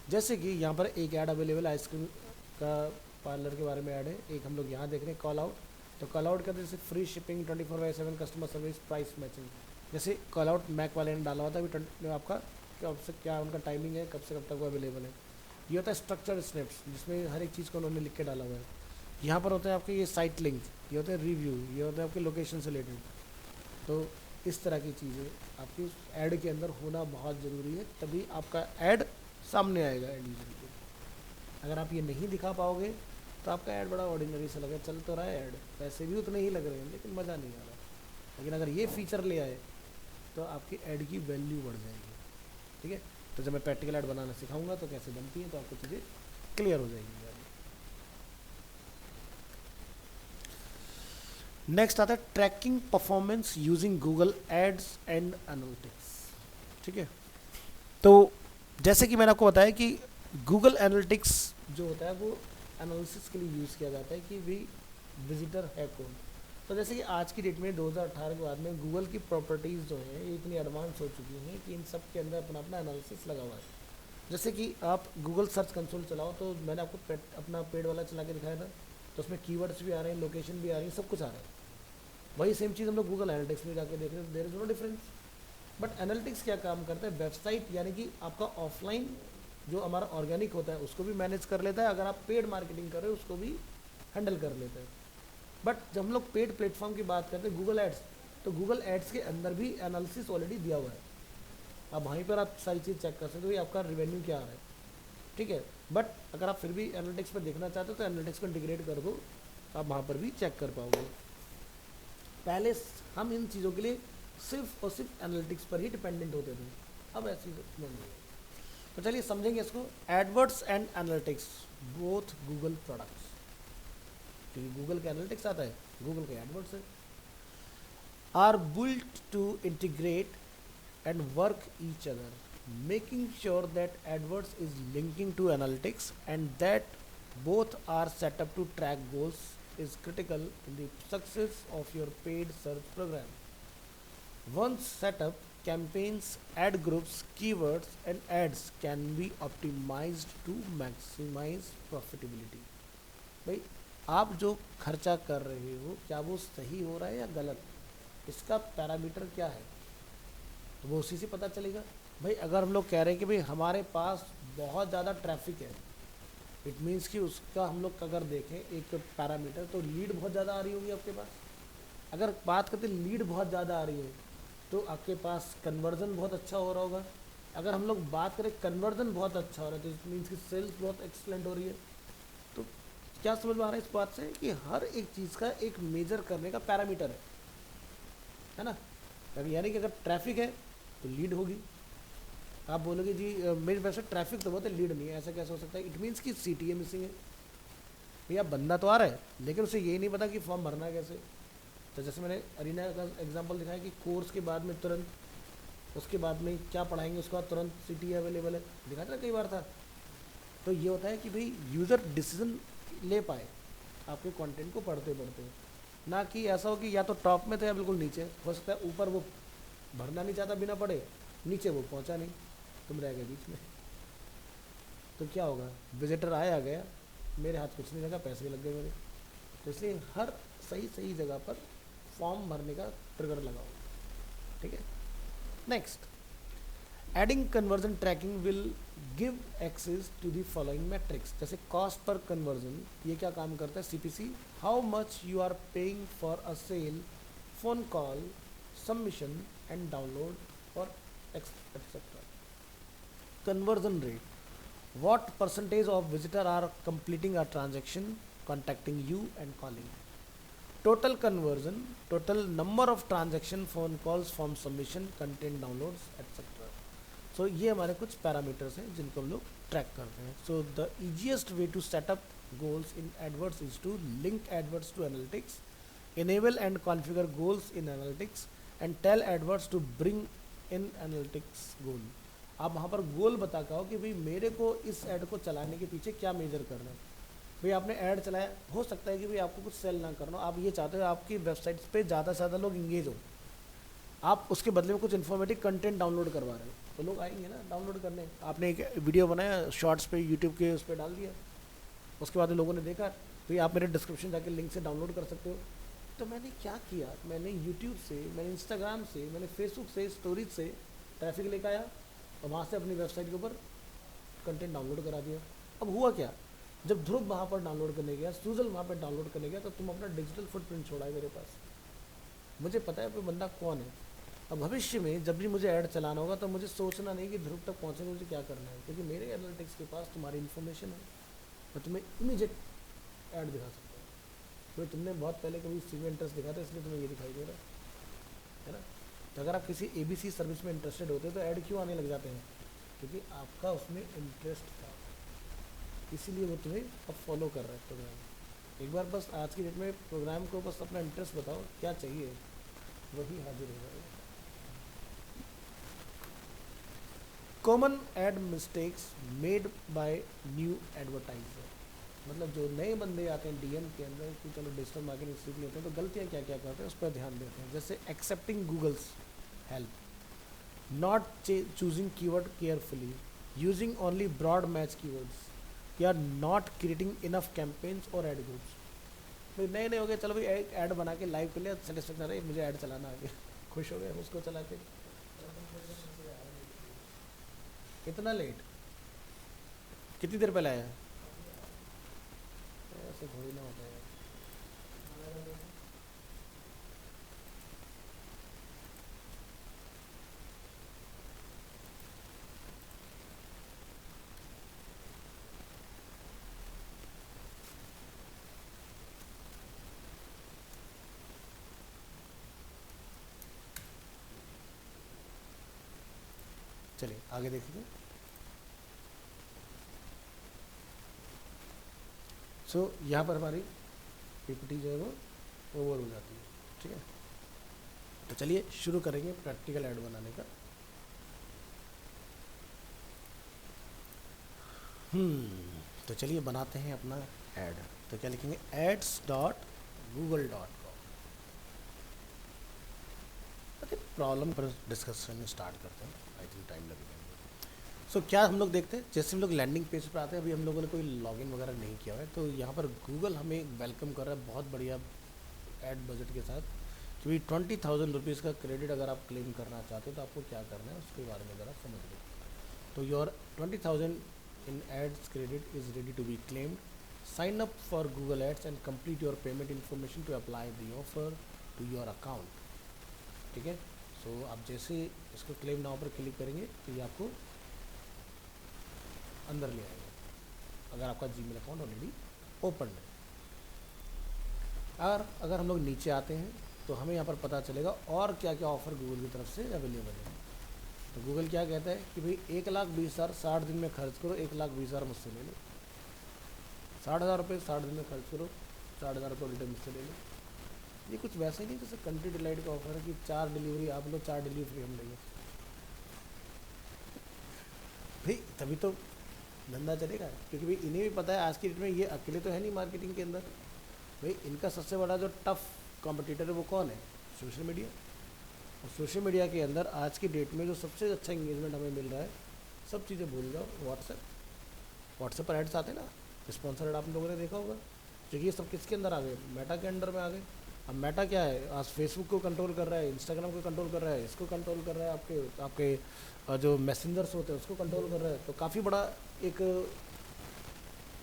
जैसे कि यहाँ पर एक ऐड अवेलेबल आइसक्रीम का पार्लर के बारे में ऐड है, एक हम लोग यहाँ देख रहे हैं कॉल आउट। तो कॉल आउट का जैसे free shipping, 24/7 customer service, price matching. जैसे कॉल आउट मैक वाले ने डाला हुआ था अभी आपका कब से क्या उनका टाइमिंग है, कब से कब तक वो अवेलेबल है। ये होता है स्ट्रक्चर स्नैप्स, जिसमें हर एक चीज़ को उन्होंने लिख के डाला हुआ है। यहाँ पर होते हैं आपके ये साइट लिंक, ये होते हैं रिव्यू, ये होते हैं आपके लोकेशन से रिलेटेड। तो इस तरह की चीज़ें आपकी उस ऐड के अंदर होना बहुत ज़रूरी है, तभी आपका ऐड सामने आएगा एंड यूजर के। अगर आप ये नहीं दिखा पाओगे तो आपका ऐड बड़ा ऑर्डिनरी सा लगे, चल तो रहा है ऐड, पैसे भी उतने ही लग रहे हैं लेकिन मज़ा नहीं आ रहा। लेकिन अगर ये फीचर ले आए तो आपकी ऐड की वैल्यू बढ़ जाएगी। ठीक है, तो जब मैं प्रैक्टिकल ऐड बनाना सिखाऊंगा तो कैसे बनती है तो आपको चीज़ें क्लियर हो जाएगी। नेक्स्ट आता है tracking performance using Google ads and analytics. ठीक है, तो जैसे कि मैंने आपको बताया कि गूगल एनालिटिक्स जो होता है वो एनालिसिस के लिए यूज़ किया जाता है कि भी विजिटर है कौन। तो जैसे कि आज की डेट में 2018 के बाद में गूगल की प्रॉपर्टीज़ जो हैं ये इतनी एडवांस हो चुकी हैं कि इन सब के अंदर अपना अपना एनालिसिस लगा हुआ है। जैसे कि आप गूगल सर्च कंसोल चलाओ, तो मैंने आपको अपना पेड वाला चला के दिखाया था, तो उसमें कीवर्ड्स भी आ रहे हैं, लोकेशन भी आ रही है, सब कुछ आ रहा है। वही सेम चीज़ हम लोग गूगल एनालिटिक्स में जाके देख रहे हैं, there is no difference. But analytics क्या काम करता है, वेबसाइट यानी कि आपका ऑफलाइन जो हमारा ऑर्गेनिक होता है उसको भी मैनेज कर लेता है, अगर आप पेड मार्केटिंग कर रहे हो उसको भी हैंडल कर लेता है। बट जब हम लोग पेड प्लेटफॉर्म की बात करते हैं गूगल एड्स, तो गूगल एड्स के अंदर भी एनालिसिस ऑलरेडी दिया हुआ है। अब वहीं पर आप सारी चीज़ चेक कर सकते हो, आपका रेवेन्यू क्या आ रहा है। ठीक है, बट अगर आप फिर भी एनालिटिक्स पर देखना चाहते हो तो एनालिटिक्स को इंटीग्रेट कर दो, आप वहाँ पर भी चेक कर पाओगे। पहले हम इन चीज़ों के लिए सिर्फ और सिर्फ एनालिटिक्स पर ही डिपेंडेंट होते थे, अब ऐसी नहीं है। तो चलिए समझेंगे इसको। AdWords and Analytics both Google products, क्योंकि गूगल का एनालिटिक्स आता है, गूगल के एडवर्ड्स है, are built to integrate and work each other, making sure that AdWords is linking to Analytics and that both are set up to track goals is critical in the success of your paid search program. Once set up, campaigns, ad groups, keywords and ads can be optimized to maximize profitability. भाई आप जो खर्चा कर रहे हो क्या वो सही हो रहा है या गलत, इसका पैरामीटर क्या है, तो वो उसी से पता चलेगा। भाई अगर हम लोग कह रहे हैं कि भाई हमारे पास बहुत ज़्यादा ट्रैफिक है, इट मीन्स कि उसका हम लोग अगर देखें एक पैरामीटर तो लीड बहुत ज़्यादा आ रही होगी आपके पास। अगर बात करते लीड बहुत ज़्यादा आ रही है तो आपके पास कन्वर्जन बहुत अच्छा हो रहा होगा। अगर हम लोग बात करें कन्वर्जन बहुत अच्छा हो रहा है तो इट मीन्स कि सेल्स बहुत एक्सलेंट हो रही है। तो क्या समझ में आ रहा है इस बात से कि हर एक चीज़ का एक मेजर करने का पैरामीटर है ना। यानी कि अगर ट्रैफिक है तो लीड होगी। आप बोलोगे जी मेरे वैसे ट्रैफिक तो बहुत है लीड नहीं है, ऐसा कैसे हो सकता है, इट मीन्स कि CTA मिसिंग है। भैया बंदा तो आ रहा है लेकिन उसे यही नहीं पता कि फॉर्म भरना है कैसे। तो जैसे मैंने अरीना का एग्जांपल दिखाया कि कोर्स के बाद में तुरंत उसके बाद में क्या पढ़ाएंगे उसके बाद तुरंत CTA अवेलेबल है, दिखाया था कई बार था। तो ये होता है कि भाई यूज़र डिसीजन ले पाए आपके कंटेंट को पढ़ते पढ़ते, ना कि ऐसा हो कि या तो टॉप में थे या बिल्कुल नीचे। हो सकता है ऊपर वो भरना नहीं चाहता बिना पढ़े, नीचे वो पहुंचा नहीं, तुम रह गए बीच में। तो क्या होगा, विजिटर आया गया, मेरे हाथ कुछ नहीं लगा, पैसे भी लग गए मेरे। तो इसलिए हर सही सही जगह पर फॉर्म भरने का ट्रिगर लगाओ। ठीक है, next, adding conversion tracking will give access to the following metrics. जैसे कॉस्ट पर कन्वर्जन, ये क्या काम करता है, CPC, how much you are paying for a sale, phone call, submission and download और etcetera. conversion rate, what percentage of visitor are completing a transaction, contacting you and calling. Total conversion, total number of transaction, phone calls, form submission, content downloads etc. So ये हमारे कुछ parameters हैं जिनको हम लोग track करते हैं। So the easiest way to set up goals in AdWords is to link AdWords to analytics, enable and configure goals in analytics and tell AdWords to bring in analytics goal। आप वहाँ पर गोल बता के आओ कि भाई मेरे को इस ऐड को चलाने के पीछे क्या मेजर करना है। भाई आपने ऐड चलाया, हो सकता है कि भाई आपको कुछ सेल ना करना हो, आप ये चाहते हो आपकी वेबसाइट्स पे ज़्यादा से ज़्यादा लोग इंगेज हो, आप उसके बदले में कुछ इन्फॉर्मेटिव कंटेंट डाउनलोड करवा रहे हो तो लोग आएंगे ना डाउनलोड करने। आपने एक वीडियो बनाया शॉर्ट्स पे यूट्यूब के उस पर डाल दिया, उसके बाद लोगों ने देखा, तो ये आप मेरे डिस्क्रिप्शन जाके लिंक से डाउनलोड कर सकते हो। तो मैंने क्या किया, मैंने यूट्यूब से, मैंने इंस्टाग्राम से, मैंने फेसबुक से, स्टोरीज से ट्रैफिक लेकर आया और वहाँ से अपनी वेबसाइट के ऊपर कंटेंट डाउनलोड करा दिया। अब हुआ क्या, जब ध्रुव वहाँ पर डाउनलोड करने गया, सुजल वहाँ पर डाउनलोड करने गया, तो तुम अपना डिजिटल फुटप्रिंट छोड़ा है मेरे पास। मुझे पता है वो बंदा कौन है। अब भविष्य में जब भी मुझे ऐड चलाना होगा तो मुझे सोचना नहीं कि ध्रुव तक पहुँचने में मुझे क्या करना है, क्योंकि मेरे एनालिटिक्स के पास तुम्हारी इन्फॉर्मेशन है। मैं तुम्हें इमीडिएट ऐड दिखा सकता हूँ, क्योंकि तुमने बहुत पहले कभी सी में इंटरेस्ट दिखा था, इसलिए तुम्हें ये दिखाई दे रहा है ना। तो अगर आप किसी ABC सर्विस में इंटरेस्टेड होते तो ऐड क्यों आने लग जाते हैं, क्योंकि आपका उसमें इंटरेस्ट था, इसीलिए वो तुम्हें अब फॉलो कर रहा है प्रोग्राम। एक बार बस आज की डेट में प्रोग्राम को बस अपना इंटरेस्ट बताओ क्या चाहिए, वही हाजिर हो जाएगा। Common ad mistakes made by new advertiser, मतलब जो नए बंदे आते हैं DM के अंदर कि चलो डिजिटल मार्केटिंग सीख लेते हैं, तो गलतियाँ क्या क्या करते हैं उस पर ध्यान देते हैं। जैसे accepting Google's help, not choosing keyword carefully, using only broad match keywords, या नॉट क्रिएटिंग इनफ कैंपेन्स और एड ग्रुप्स। भाई नए नए हो गए, चलो भाई एक ऐड बना के लाइव कर लिया, सेटिस्फेक्शन रहे, मुझे ऐड चलाना आ गया, खुश हो गए उसको चला के। इतना लेट, कितनी देर पहले आया, ऐसे थोड़ी ना होता है। चलिए आगे देखिए। सो यहाँ पर हमारी PPT जो है वो ओवर हो जाती है, ठीक है। तो चलिए शुरू करेंगे प्रैक्टिकल ऐड बनाने का। तो चलिए बनाते हैं अपना ऐड। तो क्या लिखेंगे, ads.google.com। ओके, प्रॉब्लम पर डिस्कशन स्टार्ट करते हैं, आई थिंक टाइम लगेगा। सो क्या हम लोग देखते हैं, जैसे हम लोग लैंडिंग पेज पर आते हैं, अभी हम लोगों ने कोई लॉगिन वगैरह नहीं किया हुआ है, तो यहाँ पर गूगल हमें वेलकम कर रहा है बहुत बढ़िया ऐड बजट के साथ, क्योंकि 20,000 रुपीज़ का क्रेडिट अगर आप क्लेम करना चाहते हो तो आपको क्या करना है उसके बारे में ज़रा समझ लो। तो your 20,000 in ads credit is ready to be claimed. Sign up for Google Ads and complete your payment information to apply the offer to your account। ठीक है, सो आप जैसे इसको क्लेम नाउ पर क्लिक करेंगे तो ये आपको अंदर ले आएगा, अगर आपका जीमेल अकाउंट ऑलरेडी ओपन है। अगर हम लोग नीचे आते हैं तो हमें यहाँ पर पता चलेगा और क्या क्या ऑफ़र गूगल की तरफ से अवेलेबल है। तो गूगल क्या कहता है कि भाई 1,20,000 60 दिन में खर्च करो, 1,20,000 मुझसे ले लो। 60,000 रुपये 60 दिन में खर्च करो, 60,000 रुपये उल्टे मुझसे ले लो। ये कुछ वैसे ही नहीं जैसे कंट्री डिलाइट का ऑफर है कि 4 डिलीवरी आप लो, 4 डिलीवरी फ्री हम लेंगे। भाई तभी तो धंधा चलेगा, क्योंकि भाई इन्हें भी पता है आज की डेट में ये अकेले तो है नहीं मार्केटिंग के अंदर। भाई इनका सबसे बड़ा जो टफ कॉम्पिटिटर है वो कौन है, सोशल मीडिया। और सोशल मीडिया के अंदर आज की डेट में जो सबसे अच्छा इंगेजमेंट हमें मिल रहा है, सब चीज़ें भूल जाओ, व्हाट्सएप पर एड्स आते हैं ना, स्पॉन्सर्ड, आप लोगों ने देखा होगा। क्योंकि ये सब किसके अंदर आ गए, मेटा के अंडर में आ गए। अब मेटा क्या है, आज फेसबुक को कंट्रोल कर रहा है, इंस्टाग्राम को कंट्रोल कर रहा है, इसको कंट्रोल कर रहा है, आपके आपके जो मैसेंजर्स होते हैं उसको कंट्रोल कर रहा है। तो काफ़ी बड़ा एक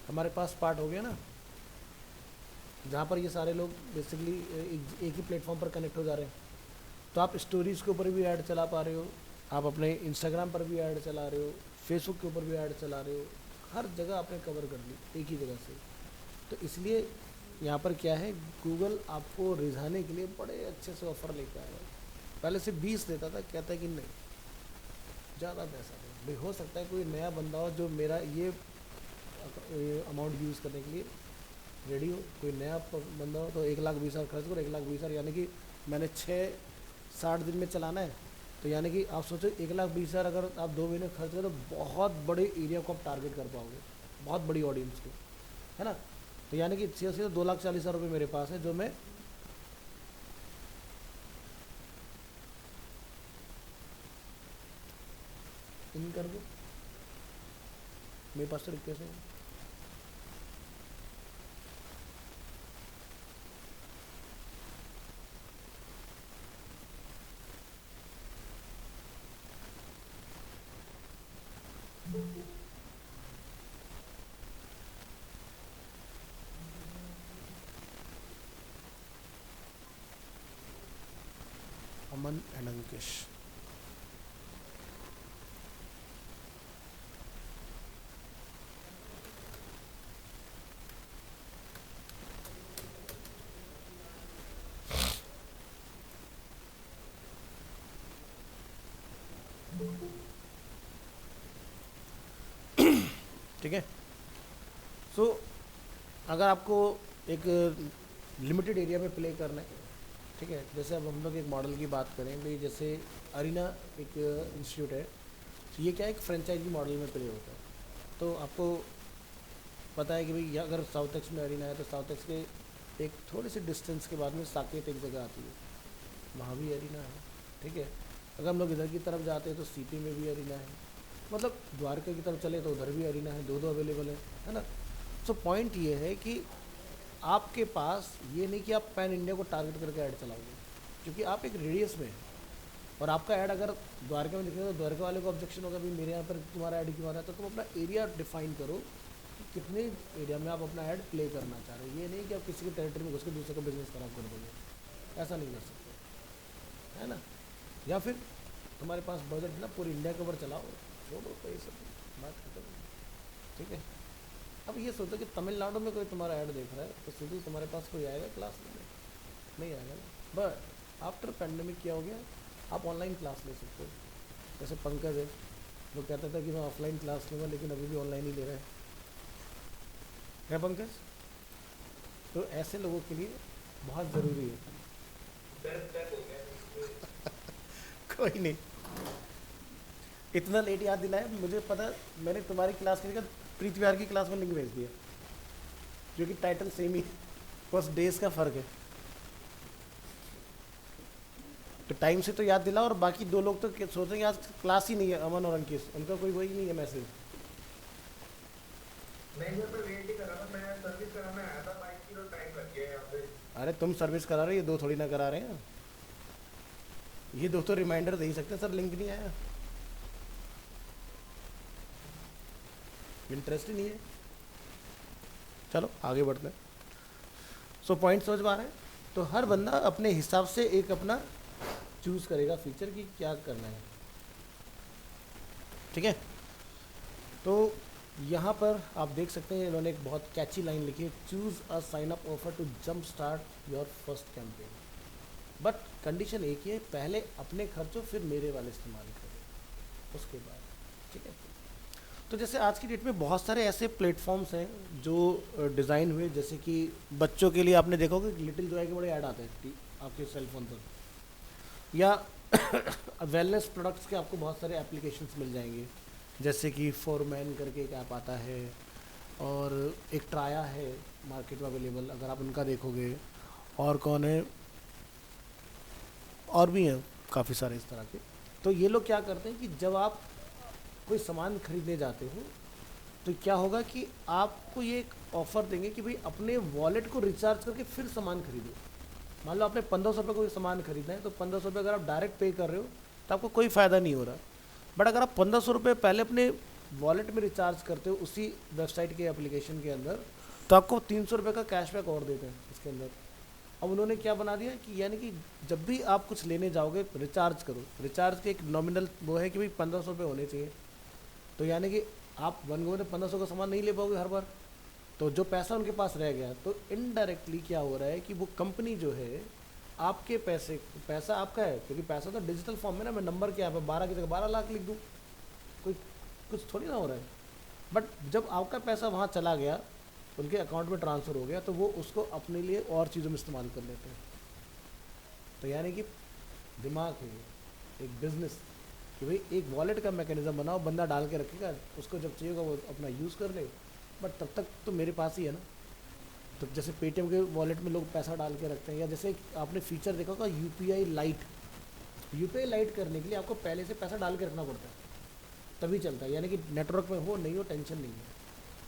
हमारे पास पार्ट हो गया ना, जहाँ पर ये सारे लोग बेसिकली एक ही प्लेटफॉर्म पर कनेक्ट हो जा रहे हैं। तो आप स्टोरीज़ के ऊपर भी ऐड चला पा रहे हो, आप अपने इंस्टाग्राम पर भी ऐड चला रहे हो, फेसबुक के ऊपर भी ऐड चला रहे हो, हर जगह आपने कवर कर ली एक ही जगह से। तो इसलिए यहाँ पर क्या है, गूगल आपको रिझाने के लिए बड़े अच्छे से ऑफ़र लेकर आया है। पहले से 20 देता था, कहता है कि नहीं ज़्यादा पैसा दे। भाई हो सकता है कोई नया बंदा हो जो मेरा ये अमाउंट यूज़ करने के लिए रेडी हो, कोई नया बंदा हो तो 1,20,000 खर्च करो, 1,20,000 यानी कि मैंने 60 दिन में चलाना है। तो यानी कि आप सोचो 1,20,000 अगर आप 2 महीने खर्च करो तो बहुत बड़े एरिया को आप टारगेट कर पाओगे, बहुत बड़ी ऑडियंस को, है ना। तो यानी कि सीधा सीधा 2,40,000 रुपये मेरे पास है, जो मैं इन कर दूँ, मेरे पास तो कैसे अमन एंड अंकिश। ठीक है। सो अगर आपको एक लिमिटेड एरिया में प्ले करना है, ठीक है, जैसे अब हम लोग एक मॉडल की बात करें भाई, जैसे अरीना एक इंस्टीट्यूट है, तो ये क्या है, एक फ्रेंचाइजी मॉडल में प्ले होता है। तो आपको पता है कि भाई अगर साउथ एक्स में अरीना है तो साउथ एक्स के एक थोड़ी सी डिस्टेंस के बाद में साकेत एक जगह आती है, वहाँ भी अरीना है। ठीक है, अगर हम लोग इधर की तरफ जाते हैं तो सीपी में भी अरीना है, मतलब द्वारका की तरफ चले तो उधर भी अरीना है, दो दो अवेलेबल है ना। सो पॉइंट ये है कि आपके पास ये नहीं कि आप पैन इंडिया को टारगेट करके ऐड चलाओगे, क्योंकि आप एक रेडियस में हैं और आपका ऐड अगर द्वारका में दिखेगा तो द्वारका वाले को ऑब्जेक्शन होगा भी मेरे यहाँ पर तुम्हारा ऐड क्यों आ रहा है। तो तुम अपना एरिया डिफाइन करो कि कितने एरिया में आप अपना ऐड प्ले करना चाह रहे हो। ये नहीं कि आप किसी के टेरिटरी में घुस के दूसरे का बिजनेस खराब कर दोगे, ऐसा नहीं कर सकते, है ना। या फिर तुम्हारे पास बजट ना पूरी इंडिया के ऊपर चलाओ, छोड़ो तो ये सब बात खत्म। ठीक है, अब ये सोचो कि तमिलनाडु में कोई तुम्हारा ऐड देख रहा है तो सीधे तुम्हारे पास कोई आएगा क्लास लेने? नहीं आएगा ना। बट आफ्टर पैंडेमिक क्या हो गया, आप ऑनलाइन क्लास ले सकते हो। जैसे पंकज है, वो कहता था कि मैं ऑफलाइन क्लास लूँगा लेकिन अभी भी ऑनलाइन ही ले रहा है पंकज? तो ऐसे लोगों के लिए बहुत ज़रूरी है। कोई नहीं, इतना लेट याद दिलाया मुझे, पता मैंने तुम्हारी क्लास के लिए प्रीति विहार की क्लास में लिंक भेज दिया, जो कि टाइटल सेम ही, बस डेज का फ़र्क है। तो टाइम से तो याद दिला, और बाकी दो लोग तो सोचेंगे आज क्लास ही नहीं है, अमन और अंकित, उनका कोई वही नहीं है मैसेज। अरे तुम सर्विस करा रहे हो, ये दो थोड़ी ना करा रहे हैं, ये दो तो रिमाइंडर दे ही सकते हैं सर लिंक नहीं आया, इंटरेस्ट ही नहीं है। चलो आगे बढ़ते हैं। सो पॉइंट समझ में आ रहा है। तो हर बंदा अपने हिसाब से एक अपना चूज़ करेगा फीचर की क्या करना है। ठीक है, तो यहाँ पर आप देख सकते हैं इन्होंने एक बहुत कैची लाइन लिखी है, choose a sign up offer to jump start your first campaign, but condition एक ही है, पहले अपने खर्चों फिर मेरे वाले इस्तेमाल करें उसके बाद। ठीक है, तो जैसे आज की डेट में बहुत सारे ऐसे प्लेटफॉर्म्स हैं जो डिज़ाइन हुए, जैसे कि बच्चों के लिए आपने देखा होगा लिटिल जॉय के बड़े ऐड आते हैं आपके सेल फोन पर, या वेलनेस प्रोडक्ट्स के आपको बहुत सारे एप्लीकेशंस मिल जाएंगे, जैसे कि फोरमैन करके एक ऐप आता है, और एक ट्राया है मार्केट में अवेलेबल, अगर आप उनका देखोगे, और कौन है, और भी हैं काफ़ी सारे इस तरह के। तो ये लोग क्या करते हैं कि जब आप कोई सामान खरीदने जाते हो तो क्या होगा कि आपको ये एक ऑफ़र देंगे कि भाई अपने वॉलेट को रिचार्ज करके फिर सामान खरीदो। मान लो आपने 1500 रुपये कोई सामान खरीदना है, तो 1500 रुपये अगर आप डायरेक्ट पे कर रहे हो तो आपको कोई फ़ायदा नहीं हो रहा, बट अगर आप 1500 रुपये पहले अपने वॉलेट में रिचार्ज करते हो उसी वेबसाइट के एप्लीकेशन के अंदर, तो आपको 300 रुपये का कैशबैक और देते हैं इसके अंदर। अब उन्होंने क्या बना दिया कि यानी कि जब भी आप कुछ लेने जाओगे रिचार्ज करो, रिचार्ज के एक नॉमिनल वो है कि भाई 1500 रुपये होने चाहिए, तो यानी कि आप वन गो में 1500 का सामान नहीं ले पाओगे हर बार, तो जो पैसा उनके पास रह गया, तो इनडायरेक्टली क्या हो रहा है कि वो कंपनी जो है आपके पैसा आपका है, क्योंकि पैसा तो डिजिटल फॉर्म में ना, मैं नंबर क्या है 12 की जगह 12 लाख लिख दूँ, कोई कुछ थोड़ी ना हो रहा है। बट जब आपका पैसा वहाँ चला गया, उनके अकाउंट में ट्रांसफ़र हो गया, तो वो उसको अपने लिए और चीज़ों में इस्तेमाल कर लेते हैं। तो यानी कि दिमाग है एक बिज़नेस कि भाई एक वॉलेट का मैकेनिज़्म बनाओ, बंदा डाल के रखेगा, उसको जब चाहिएगा वो अपना यूज़ कर ले, बट तब तक तो मेरे पास ही है ना। तो जैसे पेटीएम के वॉलेट में लोग पैसा डाल के रखते हैं, या जैसे आपने फीचर देखा होगा यूपीआई लाइट करने के लिए आपको पहले से पैसा डाल के रखना पड़ता है, तभी चलता है, यानी कि नेटवर्क में हो नहीं हो टेंशन नहीं है,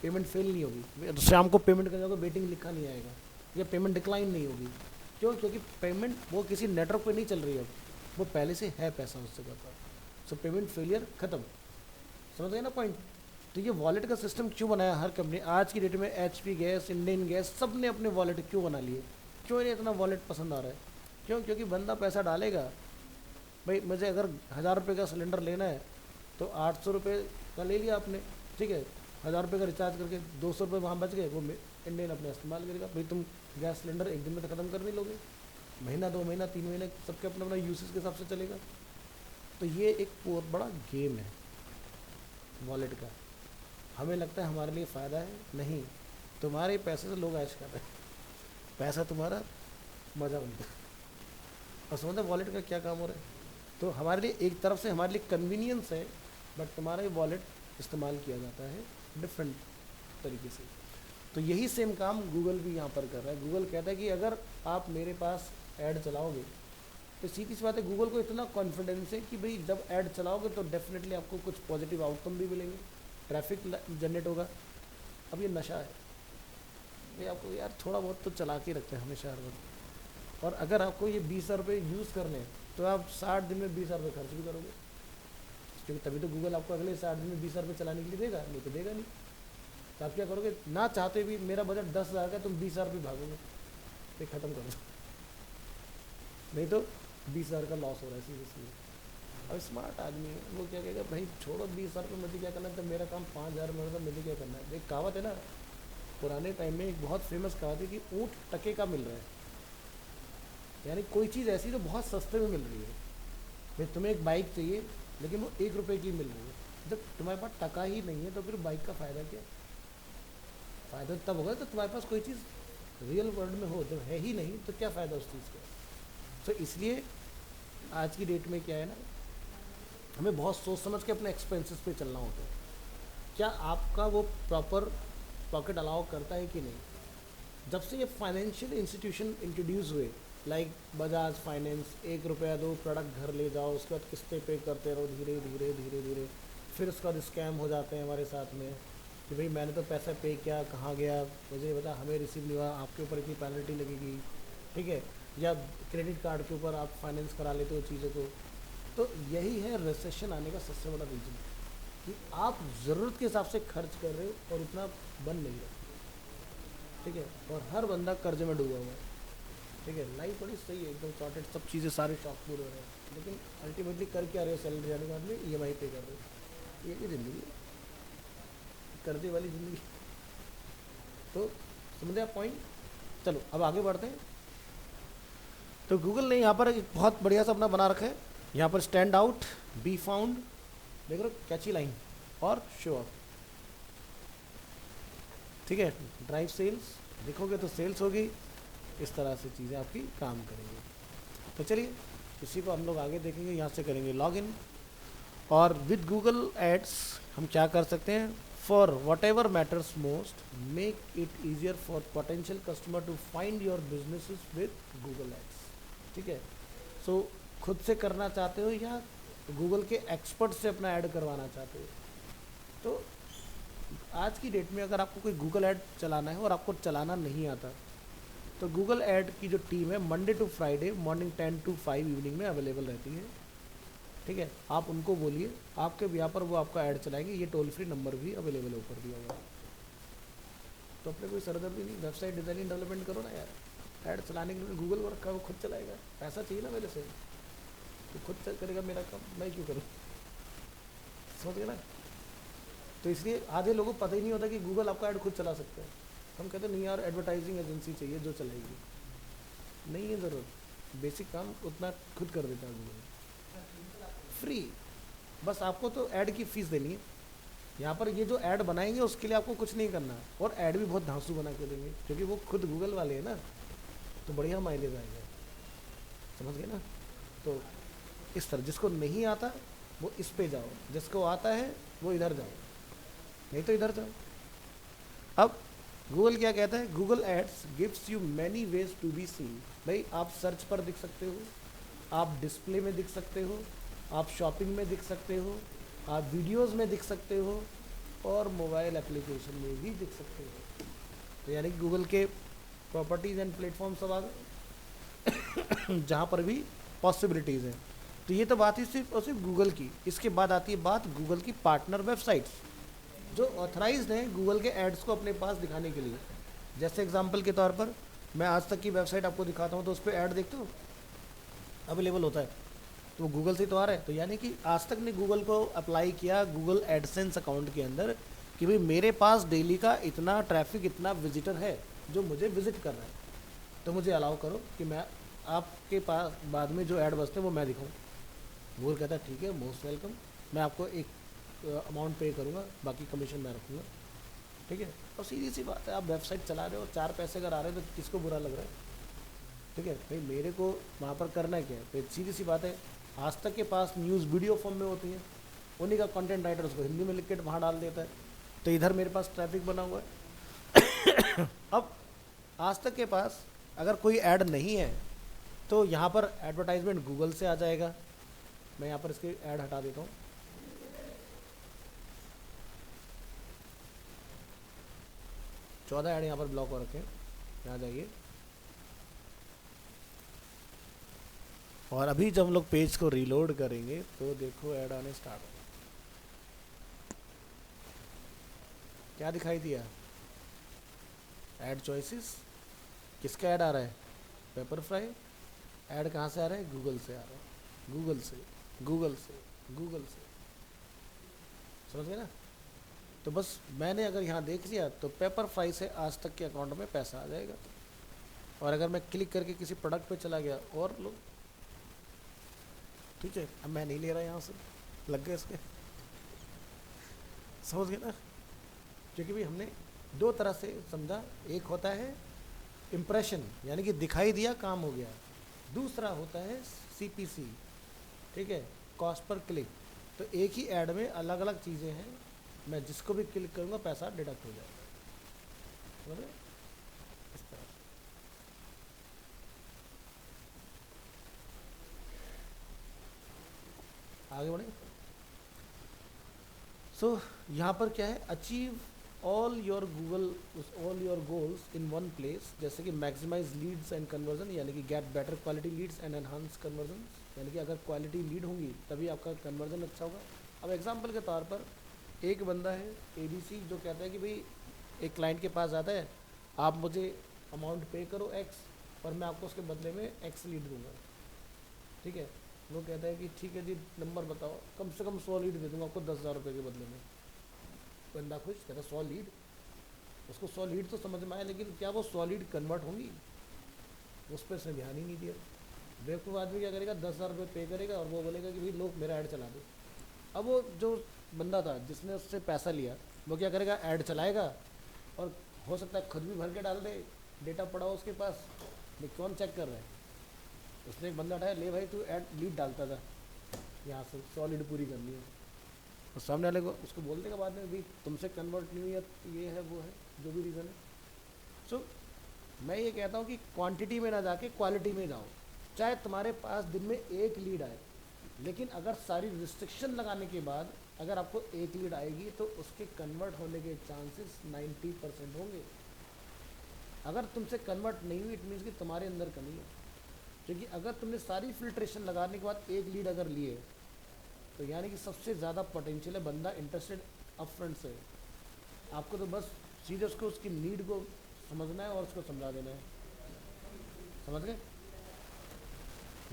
पेमेंट फेल नहीं होगी, शाम को पेमेंट कर जाओगे वेटिंग लिखा नहीं आएगा, या पेमेंट डिक्लाइन नहीं होगी। क्यों? क्योंकि पेमेंट वो किसी नेटवर्क पे नहीं चल रही है, वो पहले से है पैसा उससे करता, सो पेमेंट फेलियर ख़त्म। समझ गए ना पॉइंट? तो ये वॉलेट का सिस्टम क्यों बनाया हर कंपनी आज की डेट में, एचपी गैस, इंडियन गैस, सब ने अपने वॉलेट क्यों बना लिए? क्यों इन्हें इतना वॉलेट पसंद आ रहा है? क्यों? क्योंकि बंदा पैसा डालेगा भाई मुझे अगर 1000 रुपये का सिलेंडर लेना है तो 800 रुपये का ले लिया आपने, ठीक है, 1000 रुपये का रिचार्ज करके 200 रुपये वहाँ बच गए, वो इंडियन अपने इस्तेमाल करेगा। भाई तुम गैस सिलेंडर एक दिन में तो ख़त्म कर नहीं लोगे, महीना 2 महीना 3 महीने सबके अपना अपना यूसेज के हिसाब से चलेगा। तो ये एक बहुत बड़ा गेम है वॉलेट का। हमें लगता है हमारे लिए फ़ायदा है, नहीं, तुम्हारे पैसे से लोग ऐश कर रहे हैं, पैसा तुम्हारा मज़ा बनता है। और समझते वॉलेट का क्या काम हो रहा है। तो हमारे लिए एक तरफ से हमारे लिए कन्वीनियंस है, बट तुम्हारा ये वॉलेट इस्तेमाल किया जाता है डिफरेंट तरीके से। तो यही सेम काम गूगल भी यहाँ पर कर रहा है। गूगल कहता है कि अगर आप मेरे पास ऐड चलाओगे, तो सीधी सी बात है, गूगल को इतना कॉन्फिडेंस है कि भाई जब ऐड चलाओगे तो डेफिनेटली आपको कुछ पॉजिटिव आउटकम भी मिलेंगे, ट्रैफिक जनरेट होगा। अब ये नशा है भाई, आपको यार थोड़ा बहुत तो चला के रखते हैं हमेशा हर वक्त। और अगर आपको ये 20,000 रुपये यूज़ करने हैं तो आप 60 दिन में 20,000 रुपये खर्च भी करोगे, क्योंकि तभी तो गूगल आपको अगले 60 दिन में 20,000 रुपये चलाने के लिए देगा, नहीं तो देगा नहीं। तो आप क्या करोगे, ना चाहते भी मेरा बजट 10,000 का, तुम 20,000 रुपये भागोगे, फिर ख़त्म करो, नहीं तो 20,000 का लॉस हो रहा है सीधे सीधे। अब स्मार्ट आदमी है वो क्या कहेगा, भाई छोड़ो 20,000 रुपये, मुझे क्या करना है, तो मेरा काम 5,000 में होता, मुझे क्या करना है। एक कहावत है ना, पुराने टाइम में एक बहुत फेमस कहावत है कि ऊँट टके का मिल रहा है, यानी कोई चीज़ ऐसी जो बहुत सस्ते में मिल रही है। भाई तुम्हें एक बाइक चाहिए लेकिन वो 1 रुपये की मिल रही है, जब तुम्हारे पास टका ही नहीं है तो फिर बाइक का फ़ायदा क्या। फ़ायदा तब होगा तो तुम्हारे पास कोई चीज़ रियल वर्ल्ड में हो, जब है ही नहीं तो क्या फ़ायदा उस चीज़ का। तो इसलिए आज की डेट में क्या है ना, हमें बहुत सोच समझ के अपने एक्सपेंसेस पे चलना होता है। क्या आपका वो प्रॉपर पॉकेट अलाउ करता है कि नहीं। जब से ये फाइनेंशियल इंस्टीट्यूशन इंट्रोड्यूस हुए, लाइक बजाज फाइनेंस, 1 रुपया दो प्रोडक्ट घर ले जाओ, उसके बाद किस्तें पे करते रहो धीरे धीरे धीरे धीरे, फिर उसका स्कैम हो जाते हैं हमारे साथ में कि भाई मैंने तो पैसा पे किया, कहाँ गया मुझे बता, हमें रिसीव नहीं हुआ, आपके ऊपर इतनी पेनल्टी लगेगी, ठीक है। या क्रेडिट कार्ड के ऊपर आप फाइनेंस करा लेते हो चीज़ों को। तो यही है रिसेशन आने का सबसे बड़ा रीज़न, कि आप ज़रूरत के हिसाब से खर्च कर रहे हो और उतना बन नहीं रहा, ठीक है। और हर बंदा कर्जे में डूबा हुआ है, ठीक है। लाइफ बड़ी सही है, एकदम सॉर्टेड, सब चीज़ें सारे शौक पूरे हो रहे हैं, लेकिन अल्टीमेटली कर क्या रहे हो, सैलरी आने के बाद में EMI पे कर रहे हो। ये ज़िंदगी है, कर्जे वाली ज़िंदगी। तो समझे आप पॉइंट। चलो अब आगे बढ़ते हैं। तो गूगल ने यहाँ पर एक बहुत बढ़िया सा अपना बना रखा है, यहाँ पर स्टैंड आउट, बी फाउंड, देख रहे हो कैची लाइन, और शो ऑफ, ठीक है। ड्राइव सेल्स, देखोगे तो सेल्स होगी, इस तरह से चीज़ें आपकी काम करेंगी। तो चलिए इसी को हम लोग आगे देखेंगे, यहाँ से करेंगे लॉगिन। और विद गूगल एड्स हम क्या कर सकते हैं, for whatever matters most, make it easier for potential customer to find your businesses with Google ads, ठीक है। सो खुद से करना चाहते हो या गूगल के एक्सपर्ट से अपना ऐड करवाना चाहते हो, तो आज की डेट में अगर आपको कोई गूगल ऐड चलाना है और आपको चलाना नहीं आता, तो गूगल ऐड की जो टीम है Monday to Friday morning 10 to 5 evening में अवेलेबल रहती है, ठीक है। आप उनको बोलिए, आपके यहाँ पर वो आपका ऐड चलाएंगे। ये टोल फ्री नंबर भी अवेलेबल है ऊपर दिया हुआ है। तो अपने कोई सरदर्दी नहीं, वेबसाइट डिज़ाइनिंग डेवलपमेंट करो ना यार, ऐड चलाने के लिए गूगल को रखा, वो खुद चलाएगा, पैसा चाहिए ना मेरे से, तो खुद करेगा मेरा काम, मैं क्यों करूँ, समझ गए ना। तो इसलिए आधे लोगों को पता ही नहीं होता कि गूगल आपका ऐड खुद चला सकता है। हम कहते नहीं यार, एडवर्टाइजिंग एजेंसी चाहिए जो चलाएगी, नहीं है ज़रूरत, बेसिक काम उतना खुद कर देता है गूगल, फ्री। बस आपको तो ऐड की फ़ीस देनी है। यहाँ पर ये जो ऐड बनाएंगे उसके लिए आपको कुछ नहीं करना, और ऐड भी बहुत धांसू बना के देंगे, क्योंकि वो खुद गूगल वाले हैं ना, तो बढ़िया माइलेज आएगा, समझ गए ना। तो इस तरह जिसको नहीं आता वो इस पे जाओ, जिसको आता है वो इधर जाओ, नहीं तो इधर जाओ। अब गूगल क्या कहता है, Google ads gives you many ways to be seen. भाई आप सर्च पर दिख सकते हो, आप डिस्प्ले में दिख सकते हो, आप शॉपिंग में दिख सकते हो, आप वीडियोस में दिख सकते हो, और मोबाइल एप्लीकेशन में भी दिख सकते हो। तो यानी कि गूगल के प्रॉपर्टीज़ एंड प्लेटफॉर्म सब आ गए जहाँ पर भी पॉसिबिलिटीज़ हैं। तो ये तो बात ही सिर्फ और सिर्फ गूगल की। इसके बाद आती है बात गूगल की पार्टनर वेबसाइट्स, जो ऑथराइज्ड हैं गूगल के एड्स को अपने पास दिखाने के लिए। जैसे एग्जांपल के तौर पर मैं आज तक की वेबसाइट आपको दिखाता हूँ, तो उस पर ऐड देखते हो अवेलेबल होता है, तो वो गूगल से तो आ रहा है। तो यानी कि आज तक ने गूगल को अप्लाई किया गूगल एडसेंस अकाउंट के अंदर कि भाई मेरे पास डेली का इतना ट्रैफिक, इतना विजिटर है जो मुझे विजिट कर रहा है, तो मुझे अलाउ करो कि मैं आपके पास बाद में जो ऐड बचते हैं वो मैं दिखाऊँ। गूगल कहता है ठीक है, मोस्ट वेलकम, मैं आपको एक अमाउंट पे करूँगा, बाकी कमीशन मैं रखूँगा, ठीक है। और सीधी सी बात है, आप वेबसाइट चला रहे हो, 4 पैसे अगर आ रहे हैं तो किसको बुरा लग रहा है, ठीक है भाई। मेरे को वहाँ पर करना क्या है, फिर सीधी सी बात है, आज तक के पास न्यूज़ वीडियो फॉर्म में होती है, उन्हीं का कंटेंट राइटर उसको हिंदी में लिख के वहाँ डाल देता है, तो इधर मेरे पास ट्रैफिक बना हुआ है। अब आज तक के पास अगर कोई ऐड नहीं है तो यहाँ पर एडवर्टाइजमेंट गूगल से आ जाएगा। मैं यहाँ पर इसके ऐड हटा देता हूँ। चौदह ऐड यहाँ पर ब्लॉक हो रखे हैं, यहाँ जाइए। और अभी जब हम लोग पेज को रीलोड करेंगे तो देखो ऐड आने स्टार्ट हो। क्या दिखाई दिया, ऐड चॉइसेस, किसका ऐड आ रहा है, पेपर फ्राई। ऐड कहाँ से आ रहा है, गूगल से आ रहा है, गूगल से, गूगल से, गूगल से, समझ गए ना। तो बस मैंने अगर यहाँ देख लिया तो पेपर फ्राई से आज तक के अकाउंट में पैसा आ जाएगा। और अगर मैं क्लिक करके किसी प्रोडक्ट पे चला गया और लो, ठीक है, अब मैं नहीं ले रहा यहाँ से, लग गए इसके, समझ गए ना। क्योंकि भाई हमने दो तरह से समझा, एक होता है इम्प्रेशन यानी कि दिखाई दिया काम हो गया, दूसरा होता है CPC, ठीक है, कॉस्ट पर क्लिक। तो एक ही ऐड में अलग अलग चीज़ें हैं, मैं जिसको भी क्लिक करूँगा पैसा डिडक्ट हो जाएगा, समझ रहे? इस तरह आगे बढ़े। सो यहाँ पर क्या है, achieve all your goals in one place, जैसे कि मैक्सिमाइज लीड्स एंड कन्वर्जन, यानी कि get better quality Leeds and enhance conversion, यानी कि अगर क्वालिटी लीड होंगी तभी आपका कन्वर्जन अच्छा होगा। अब एग्जांपल के तौर पर एक बंदा है ABC जो कहता है कि भाई एक क्लाइंट के पास आता है, आप मुझे अमाउंट पे करो X और मैं आपको उसके बदले में X लीड दूंगा, ठीक है। वो कहता है कि ठीक है जी, नंबर बताओ, कम से कम 100 लीड दे दूंगा आपको 10,000 रुपये के बदले में। बंदा खुश, कहता 100 लीड, उसको 100 लीड तो समझ में आया, लेकिन क्या वो 100 लीड कन्वर्ट होंगी, उस पर उसने ध्यान ही नहीं दिया। बेवकूफ़ आदमी क्या करेगा, 10,000 रुपये पे करेगा और वो बोलेगा कि भाई लोग मेरा ऐड चला दो। अब वो जो बंदा था जिसने उससे पैसा लिया, वो क्या करेगा, ऐड चलाएगा और हो सकता है खुद भी भर के डाल दे, डेटा पड़ा हो उसके पास, भाई कौन चेक कर रहा है। उसने एक बंदा उठाया, ले भाई तू ऐड लीड डालता था, यहाँ से 100 लीड पूरी करनी है, और सामने वाले को उसको बोल देगा बाद में भी तुमसे कन्वर्ट नहीं हुई है, ये है वो है, जो भी रीज़न है। सो मैं ये कहता हूँ कि क्वांटिटी में ना जाके क्वालिटी में जाओ। चाहे तुम्हारे पास दिन में एक लीड आए, लेकिन अगर सारी रिस्ट्रिक्शन लगाने के बाद अगर आपको एक लीड आएगी तो उसके कन्वर्ट होने के चांसेस 90% होंगे। अगर तुमसे कन्वर्ट नहीं हुई, इट मीन्स कि तुम्हारे अंदर कमी है। क्योंकि अगर तुमने सारी फिल्ट्रेशन लगाने के बाद एक लीड अगर लिए, तो यानी कि सबसे ज़्यादा पोटेंशियल है बंदा इंटरेस्टेड अप फ्रंट से। आपको तो बस सीधे उसको उसकी नीड को समझना है और उसको समझा देना है, समझ गए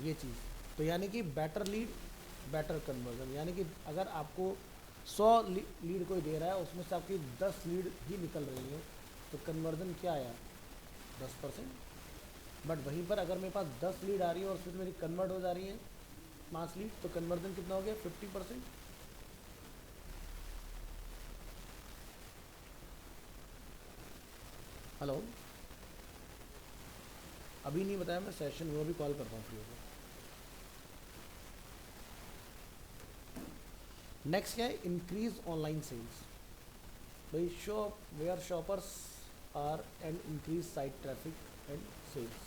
ये चीज़। तो यानी कि बेटर लीड बेटर कन्वर्जन, यानी कि अगर आपको 100 लीड कोई दे रहा है, उसमें से आपकी 10 लीड ही निकल रही है, तो कन्वर्जन क्या आया, 10%। बट वहीं पर अगर मेरे पास 10 लीड आ रही है और उसमें मेरी कन्वर्ट हो जा रही है 5 लीड, तो कन्वर्जन कितना हो गया, 50%। हेलो, अभी नहीं बताया मैं, सेशन वो भी कॉल करता हूँ फ्री होकर। नेक्स्ट क्या है, इंक्रीज ऑनलाइन सेल्स। भाई shop where shoppers are and increase site traffic and sales.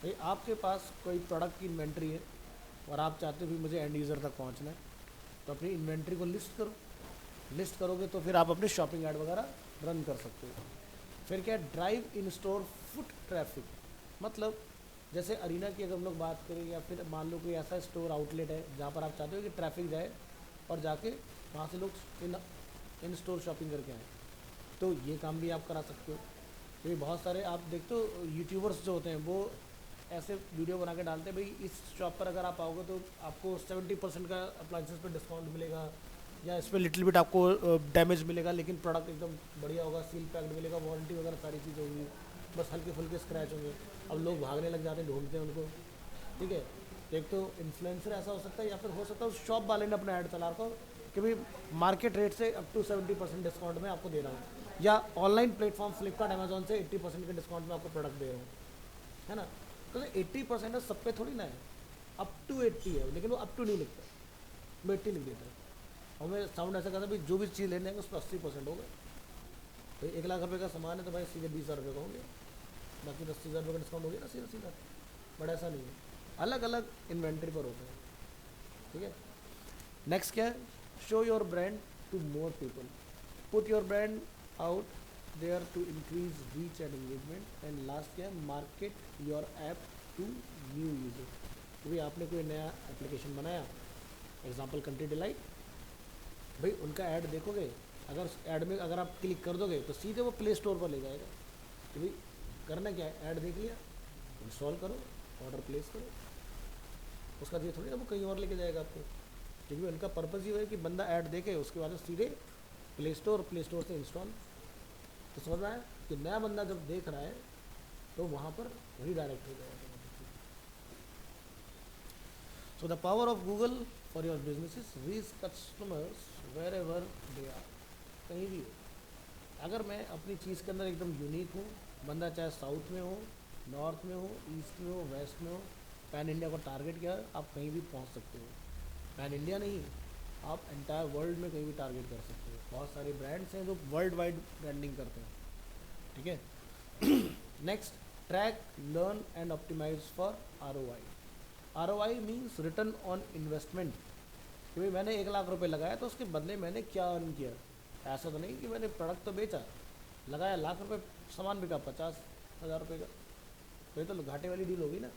भाई आपके पास कोई प्रोडक्ट की इन्वेंट्री है और आप चाहते हो कि मुझे एंड यूज़र तक पहुंचना है, तो अपनी इन्वेंट्री को लिस्ट करो। लिस्ट करोगे तो फिर आप अपने शॉपिंग ऐड वगैरह रन कर सकते हो। फिर क्या है, ड्राइव इन स्टोर फुट ट्रैफिक, मतलब जैसे अरीना की अगर हम लोग बात करें, या फिर मान लो कोई ऐसा स्टोर आउटलेट है जहाँ पर आप चाहते हो कि ट्रैफिक जाए और जाके वहाँ से लोग इन स्टोर शॉपिंग करके आएँ, तो ये काम भी आप करा सकते हो। क्योंकि बहुत सारे आप देखते हो यूट्यूबर्स जो होते हैं वो ऐसे वीडियो बना के डालते हैं भाई इस शॉप पर अगर आप आओगे तो आपको 70% का अप्लाइंसेस पे डिस्काउंट मिलेगा, या इस पर लिटिल बिट आपको डैमेज मिलेगा लेकिन प्रोडक्ट एकदम बढ़िया होगा, सील पैक्ड मिलेगा, वारंटी वगैरह सारी चीज़ होगी, बस हल्के फुल्के स्क्रैच होंगे। अब लोग भागने लग जाते हैं, ढूंढते हैं उनको। ठीक है, एक तो इन्फ्लुएंसर ऐसा हो सकता है, या फिर हो सकता है उस शॉप वाले ने अपना ऐड चला रखा हो कि भाई मार्केट रेट से अप टू 70% डिस्काउंट में आपको दे रहा हूँ, या ऑनलाइन प्लेटफॉर्म फ्लिपकार्ट अमेजोन से 80% के डिस्काउंट में आपको प्रोडक्ट दे रहा हूँ, है ना। तो 80% सब पे थोड़ी ना है, अप टू 80 है, लेकिन वो अप टू नहीं लिखता, वो 80 लिख देता है। और मैं साउंड ऐसा कहता भाई जो भी चीज़ लेने आएंगे उस पर 80% होगा। तो 1,00,000 रुपये का सामान है तो भाई सीधे 20,000 रुपये का होंगे, बाकी 10,000 रुपये का डिस्काउंट हो गया ना सीधा सीधा। बट ऐसा नहीं है, अलग अलग इन्वेंट्री पर होते हैं। ठीक है, नेक्स्ट क्या है, show your brand to more people, put your brand out there to increase reach and engagement. And last क्या है, market your app to new user. तो भाई आपने कोई नया एप्लीकेशन बनाया, एग्जाम्पल कंट्री डिलाइट, भाई उनका ऐड देखोगे, अगर ऐड में अगर आप क्लिक कर दोगे तो सीधे वो प्ले स्टोर पर ले जाएगा कि भाई करना क्या है, ऐड देख लिया, इंस्टॉल करो, ऑर्डर प्लेस करो। उसका ये थोड़ी ना वो कहीं और लेके जाएगा आपको, क्योंकि उनका पर्पज़ ये है कि बंदा ऐड देखे उसके बाद सीधे प्ले स्टोर से इंस्टॉल। तो समझ रहा है कि नया बंदा जब देख रहा है तो वहाँ पर रीडायरेक्ट हो जाएगा। So the power of Google for your business, reach customers wherever they are, कहीं भी हो। अगर मैं अपनी चीज़ के अंदर एकदम यूनिक हूँ, बंदा चाहे साउथ में हो, नॉर्थ में हो, ईस्ट में हो, वेस्ट में हो, पैन इंडिया को टारगेट किया, आप कहीं भी पहुँच सकते हो। पैन इंडिया नहीं, आप एंटायर वर्ल्ड में कहीं भी टारगेट कर सकते हो। बहुत सारे ब्रांड्स हैं जो वर्ल्ड वाइड ब्रांडिंग करते हैं। ठीक है, next, track, learn and optimise for ROI। ROI means return on investment, कि भाई मैंने 1,00,000 रुपये लगाया तो उसके बदले मैंने क्या अर्न किया। ऐसा तो नहीं कि मैंने प्रोडक्ट तो बेचा, लगाया ₹1,00,000, सामान बिका 50,000 रुपये का, तो ये तो घाटे वाली डील होगी ना।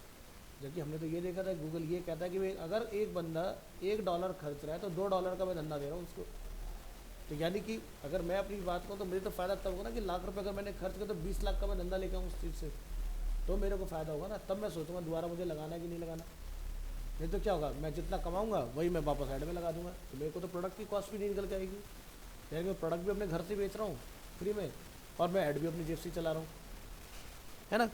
जबकि हमने तो ये देखा था, गूगल ये कहता है कि भाई अगर एक बंदा $1 खर्च रहा है तो $2 का मैं धंधा दे रहा हूँ उसको। तो यानी कि अगर मैं अपनी बात कहूँ तो मुझे तो फ़ायदा तब होगा ना कि ₹1,00,000 अगर मैंने खर्च किया तो 20 लाख का मैं धंधा लेकर आऊँ उस चीज़ से, तो मेरे को फ़ायदा होगा ना। तब मैं सोचूंगा दोबारा मुझे लगाना कि नहीं लगाना। नहीं तो क्या होगा, मैं जितना कमाऊंगा वही मैं वापस ऐड में लगा दूंगा, तो मेरे को तो प्रोडक्ट की कॉस्ट भी नहीं निकल के आएगी। यानी मैं प्रोडक्ट भी अपने घर से बेच रहा हूँ फ्री में, और मैं ऐड भी अपनी जेब से चला रहा हूँ, है ना।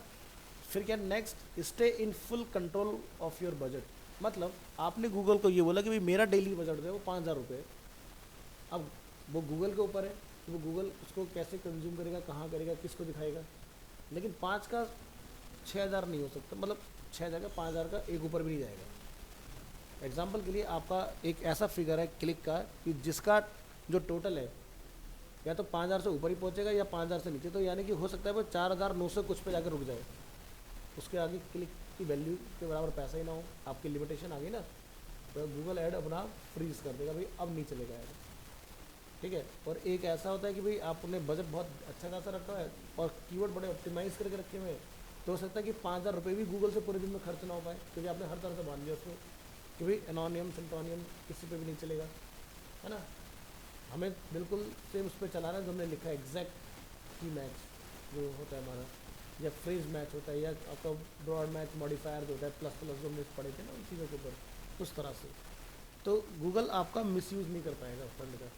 फिर क्या, next, stay in full control of your budget. मतलब आपने गूगल को ये बोला कि भाई मेरा डेली बजट जो है वो 5,000 रुपये। अब वो गूगल के ऊपर है कि वो गूगल उसको कैसे कंज्यूम करेगा, कहाँ करेगा, किसको दिखाएगा। लेकिन 5 का 6,000 नहीं हो सकता, मतलब 6,000 का 5,000 का एक ऊपर भी नहीं जाएगा। एग्जाम्पल के लिए आपका एक ऐसा फिगर है क्लिक का कि जिसका जो टोटल है या तो 5,000 से ऊपर ही पहुंचेगा या 5,000 से नीचे, तो यानी कि हो सकता है वो 4,900 कुछ पे जाकर रुक जाए, उसके आगे क्लिक की वैल्यू के बराबर पैसा ही ना हो, आपकी लिमिटेशन आ गई ना, तो गूगल ऐड अपना फ्रीज कर देगा, भाई अब नहीं चलेगा ऐड। ठीक है, और एक ऐसा होता है कि भाई आपने बजट बहुत अच्छा खासा रखा है और कीवर्ड बड़े ऑप्टिमाइज करके रखे हुए हैं, तो हो सकता है कि 5,000 रुपये भी गूगल से पूरे दिन में खर्च ना हो पाए, क्योंकि आपने हर तरह से बांध दिया उसको कि भाई एनोनियम सेंटोनियम किसी पे भी नहीं चलेगा, है ना। हमें बिल्कुल सेम उस पर चलाना है जो हमने लिखा है, एग्जैक्ट की मैच जो होता है हमारा, या फ्रेज मैच होता है, या आपका ब्रॉड मैच मॉडिफायर जो होता है, प्लस प्लस जो हमने पढ़े थे ना उन चीज़ों के ऊपर, उस तरह से। तो गूगल आपका मिसयूज़ नहीं कर पाएगा फंड का,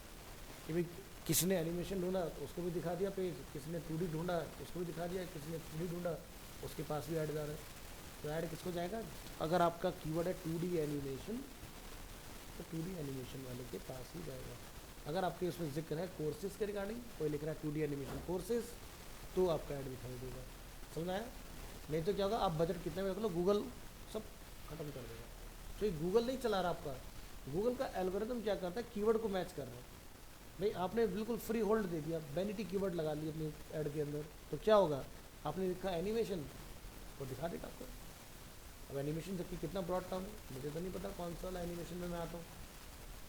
कि भाई किसी ने एनिमेशन ढूंढा उसको भी दिखा दिया पेज, किसी ने 2D ढूंढा उसको भी दिखा दिया, किसी ने 3D ढूंढा उसके पास भी ऐड जा रहा है। तो ऐड किसको जाएगा, अगर आपका कीवर्ड है 2D एनिमेशन तो 2D एनिमेशन वाले के पास ही जाएगा। अगर आपके उसमें जिक्र है कोर्सेज के रिगार्डिंग, कोई लिख रहा है 2D एनिमेशन कोर्सेज, तो आपका ऐड दिखाई देगा। समझ आया। नहीं तो क्या होगा, आप बजट कितने में रख लो गूगल सब खत्म कर देगा। तो ये गूगल नहीं चला रहा आपका, गूगल का एल्गोरिथम क्या करता है, कीवर्ड को मैच कर रहा है। भाई आपने बिल्कुल फ्री होल्ड दे दिया, वैनिटी कीवर्ड लगा ली अपनी ऐड के अंदर, तो क्या होगा, आपने लिखा एनिमेशन तो दिखा देगा आपको। अब एनिमेशन जबकि कितना ब्रॉड टर्म है, मुझे तो नहीं पता कौन सा वाला एनिमेशन में मैं आता हूँ,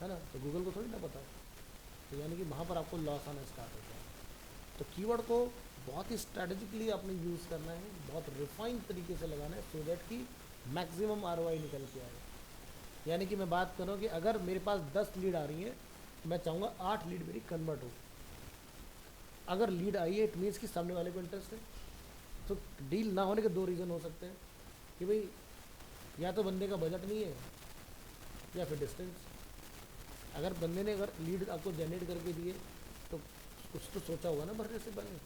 है ना, तो गूगल को थोड़ी ना पता। तो यानी कि वहाँ पर आपको लॉस आना स्टार्ट होता है। तो कीवर्ड को बहुत ही स्ट्रैटेजिकली आपने यूज़ करना है, बहुत रिफाइंड तरीके से लगाना है, सो दैट कि मैक्सिमम ROI निकल के आए। यानी कि मैं बात कर रहा हूँ कि अगर मेरे पास 10 लीड आ रही है, मैं चाहूँगा 8 लीड मेरी कन्वर्ट हो। अगर लीड आई है इट मीन्स कि सामने वाले को इंटरेस्ट है। तो डील ना होने के 2 रीज़न हो सकते हैं, कि भाई या तो बंदे का बजट नहीं है या फिर डिस्टेंस। अगर बंदे ने अगर लीड आपको जनरेट करके दिए तो कुछ तो सोचा होगा ना भरने से पहले।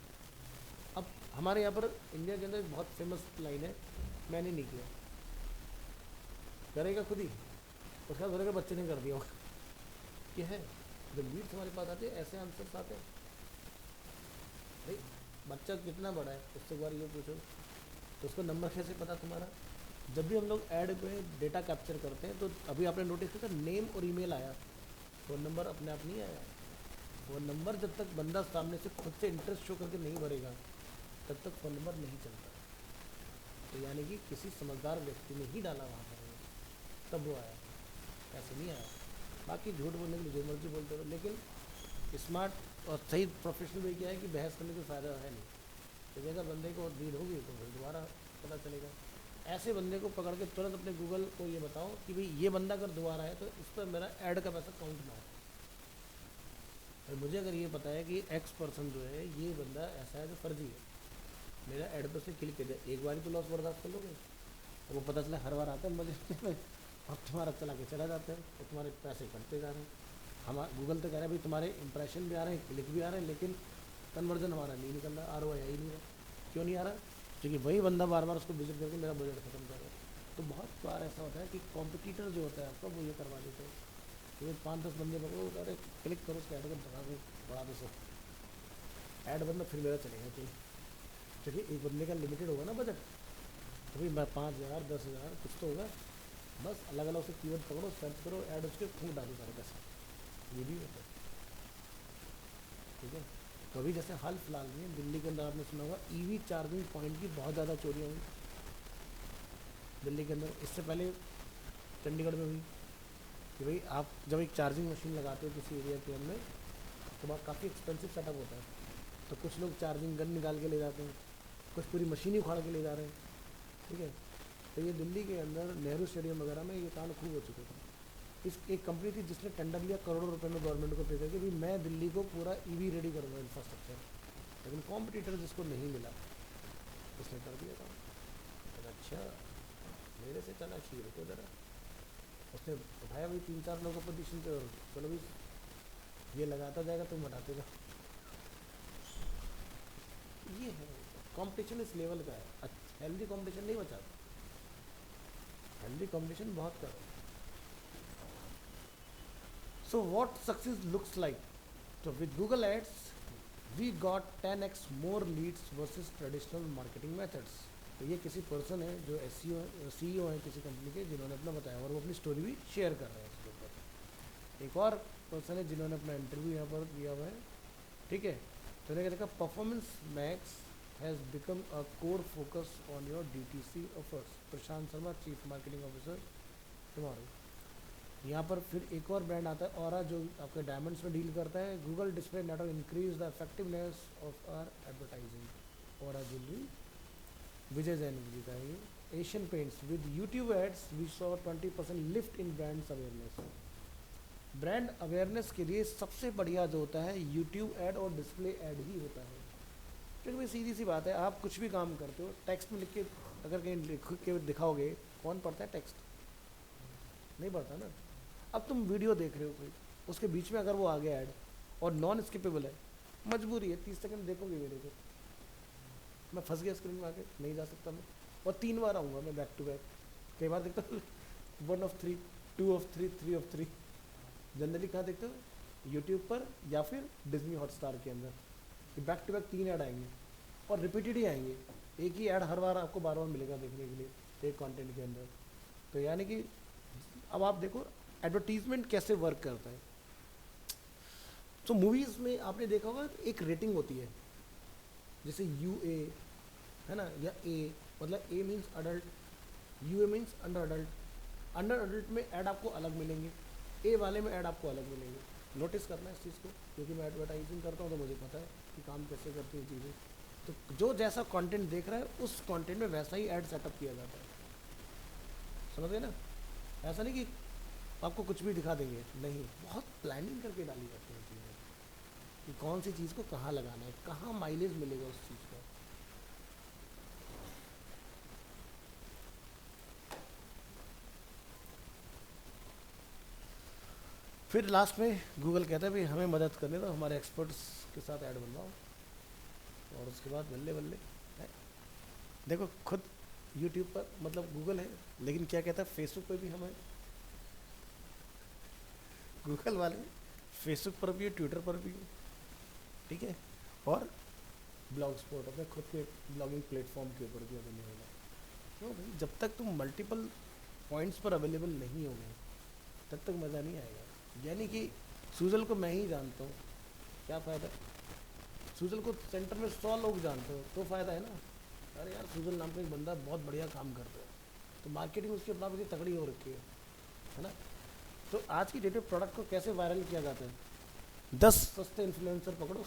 अब हमारे यहाँ पर इंडिया के अंदर एक बहुत फेमस लाइन है, मैंने नहीं किया, करेगा खुद ही, उसके बाद बोलेगा बच्चे ने कर दिया होगा। ये है जब लीड्स हमारे पास आते हैं ऐसे आंसर्स आते हैं। भाई बच्चा कितना बड़ा है उससे एक बार ये पूछो, तो उसको नंबर कैसे पता तुम्हारा। जब भी हम लोग ऐड में डेटा कैप्चर करते हैं तो अभी आपने नोटिस किया नेम और ईमेल आया, फ़ोन नंबर अपने आप नहीं आया। फ़ोन नंबर जब तक बंदा सामने से खुद से इंटरेस्ट शो करके नहीं भरेगा तब तक फ़ोन नंबर नहीं चलता। तो यानी कि किसी समझदार व्यक्ति ने ही डाला वहाँ पर, तब वो आया, ऐसे नहीं आया। बाकी झूठ बोलने के लिए जो मर्जी बोलते रहो, लेकिन स्मार्ट और सही प्रोफेशनल वे क्या है कि बहस करने का फ़ायदा है नहीं, क्योंकि अगर बंदे को नीड होगी तो फिर दोबारा पता चलेगा। ऐसे बंदे को पकड़ के तुरंत अपने गूगल को ये बताओ कि भाई ये बंदा अगर दोबारा है तो इस पर मेरा ऐड का पैसा काउंट ना हो। और मुझे अगर ये पता है कि एक्स पर्सन जो है ये बंदा ऐसा है जो फर्जी है, मेरा ऐड पर से क्लिक कर दिया, एक बार ही तो लॉस बर्दाश्त कर लोगे। और वो पता चला हर बार आता है मजे में और तुम्हारा चला के चला जाता है और तुम्हारे पैसे कटते जा रहे हैं। हम गूगल तो कह रहा है भाई तुम्हारे इंप्रेशन भी आ रहे हैं, क्लिक भी आ रहे हैं, लेकिन कन्वर्जन हमारा नहीं निकल रहा, ROI ही नहीं रहा। क्यों नहीं आ रहा? क्योंकि वही बंदा बार बार उसको विजिट करके मेरा बजट खत्म कर रहा है। तो बहुत बार ऐसा होता है कि कॉम्पिटिटर जो होता है आपका वो ये करवा देते हैं कि 5-10 बंदे पकड़ो, अरे क्लिक करो उसके ऐड को बढ़ा दो सब, ऐड बंदा फिर मेरा चलेगा चलिए। क्योंकि एक बंदे का लिमिटेड होगा ना बजट, अभी मैं 5,000 10,000 कुछ तो होगा, बस अलग अलग से कीवर्ड पकड़ो, सर्च करो, ऐड उसके फूंक डालो सारे पैसे, ये भी होता है। ठीक है, तो अभी जैसे हाल फिलहाल में दिल्ली के अंदर आपने सुना होगा EV चार्जिंग पॉइंट की बहुत ज़्यादा चोरी हुई दिल्ली के अंदर। इससे पहले चंडीगढ़ में हुई कि भाई आप जब एक चार्जिंग मशीन लगाते हो किसी एरिया के अंदर तो वहाँ काफ़ी एक्सपेंसिव सेटअप होता है, तो कुछ लोग चार्जिंग गन निकाल के ले जाते हैं, कुछ पूरी मशीन ही उखाड़ के ले जा रहे हैं। ठीक है, तो ये दिल्ली के अंदर नेहरू स्टेडियम वगैरह में ये कांड खूब हो चुके थे। इस एक कंपनी थी जिसने टेंडर लिया करोड़ों रुपए में गवर्नमेंट को पे करके भी मैं दिल्ली को पूरा EV रेडी करूँगा इंफ्रास्ट्रक्चर, लेकिन कॉम्पिटिटर जिसको नहीं मिला उसने कर दिया काम। तो अच्छा मेरे से चला ठीक रुको ज़रा, उसने उठाया भाई 3-4 लोगों को पोजीशन पे और चलो भाई ये लगाता जाएगा तुम हटाते जाओ। ये है कंपटीशन इस लेवल का है। हेल्दी कंपटीशन नहीं बचा, हेल्दी कंपटीशन बहुत कर। So what success looks like, तो with Google ads we got 10x more leads versus traditional marketing methods. तो ये किसी पर्सन है जो CEO है किसी कंपनी के, जिन्होंने अपना बताया और वो अपनी स्टोरी भी शेयर कर रहे हैं इसके ऊपर। एक और पर्सन है जिन्होंने अपना इंटरव्यू यहाँ पर दिया हुआ है। ठीक है, तो उन्होंने देखा performance max has become a core focus on your DTC offers. Prashant Sharma, chief marketing officer tomorrow. यहाँ पर फिर एक और ब्रांड आता है ऑरा, जो आपके डायमंड्स में डील करता है। Google display network increase the effectiveness of our advertising. Aura jewellery, Vijay Jain ji का है ये। Asian Paints, with YouTube ads we saw 20% lift in brands awareness. Brand awareness के लिए सबसे बढ़िया जो होता है यूट्यूब ऐड और डिस्प्ले ऐड ही होता है। क्योंकि भाई सीधी सी बात है, आप कुछ भी काम करते हो टेक्स्ट में लिख के अगर कहीं लिख के दिखाओगे, कौन पढ़ता है टेक्स्ट? नहीं पढ़ता ना। अब तुम वीडियो देख रहे हो कोई, उसके बीच में अगर वो आ गया ऐड और नॉन स्किपेबल है, मजबूरी है 30 सेकंड देखोगे वीडियो को। मैं फंस गया स्क्रीन में आके, नहीं जा सकता मैं, और 3 बार आऊँगा मैं बैक टू बैक। कई बार देखता हूँ 1 of 3, 2 of 3, 3 of 3। जनरली कहाँ देखते हो? यूट्यूब पर या फिर डिज्नी हॉटस्टार के अंदर, कि बैक टू बैक 3 ऐड आएंगे और रिपीटेड ही आएंगे। एक ही ऐड हर बार आपको बार बार मिलेगा देखने के लिए एक कंटेंट के अंदर। तो यानी कि अब आप देखो एडवर्टीजमेंट कैसे वर्क करता है। तो मूवीज़ में आपने देखा होगा एक रेटिंग होती है, जैसे UA है ना, या A, मतलब A means adult, UA means under adult. Under adult में ऐड आपको अलग मिलेंगे, A वाले में ऐड आपको अलग मिलेंगे। नोटिस करना है इस चीज़ को, क्योंकि मैं एडवर्टाइजिंग करता हूँ तो मुझे पता है कि काम कैसे करती हैं चीज़ें। तो जो जैसा कंटेंट देख रहा है उस कंटेंट में वैसा ही ऐड सेटअप किया जाता है। समझ गए ना? ऐसा नहीं कि आपको कुछ भी दिखा देंगे, नहीं, बहुत प्लानिंग करके डाली जाती है चीज़ें कि कौन सी चीज़ को कहाँ लगाना है, कहाँ माइलेज मिलेगा उस चीज़ का। फिर लास्ट में गूगल कहता है भाई हमें मदद करने दो, हमारे एक्सपर्ट्स के साथ ऐड बनवाओ, और उसके बाद बल्ले बल्ले है। देखो खुद यूट्यूब पर मतलब गूगल है, लेकिन क्या कहता है फेसबुक पे भी हम हैं, गूगल वाले फेसबुक पर भी है, ट्विटर पर भी है, ठीक है, और ब्लॉग स्पॉट अपने खुद के ब्लॉगिंग प्लेटफॉर्म के ऊपर भी अवेलेबल है। क्यों भाई, जब तक तुम मल्टीपल पॉइंट्स पर अवेलेबल नहीं होंगे तब तक मज़ा नहीं आएगा। यानी कि सूजल को मैं ही जानता हूँ, क्या फ़ायदा, सूजल को सेंटर में 100 लोग जानते हो तो फ़ायदा है ना। अरे यार सूजल नाम का एक बंदा बहुत बढ़िया काम करता है, तो मार्केटिंग उसकी अपना अपनी तगड़ी हो रखी है ना। तो आज की डेट में प्रोडक्ट को कैसे वायरल किया जाता है, 10 सस्ते इन्फ्लुएंसर पकड़ो,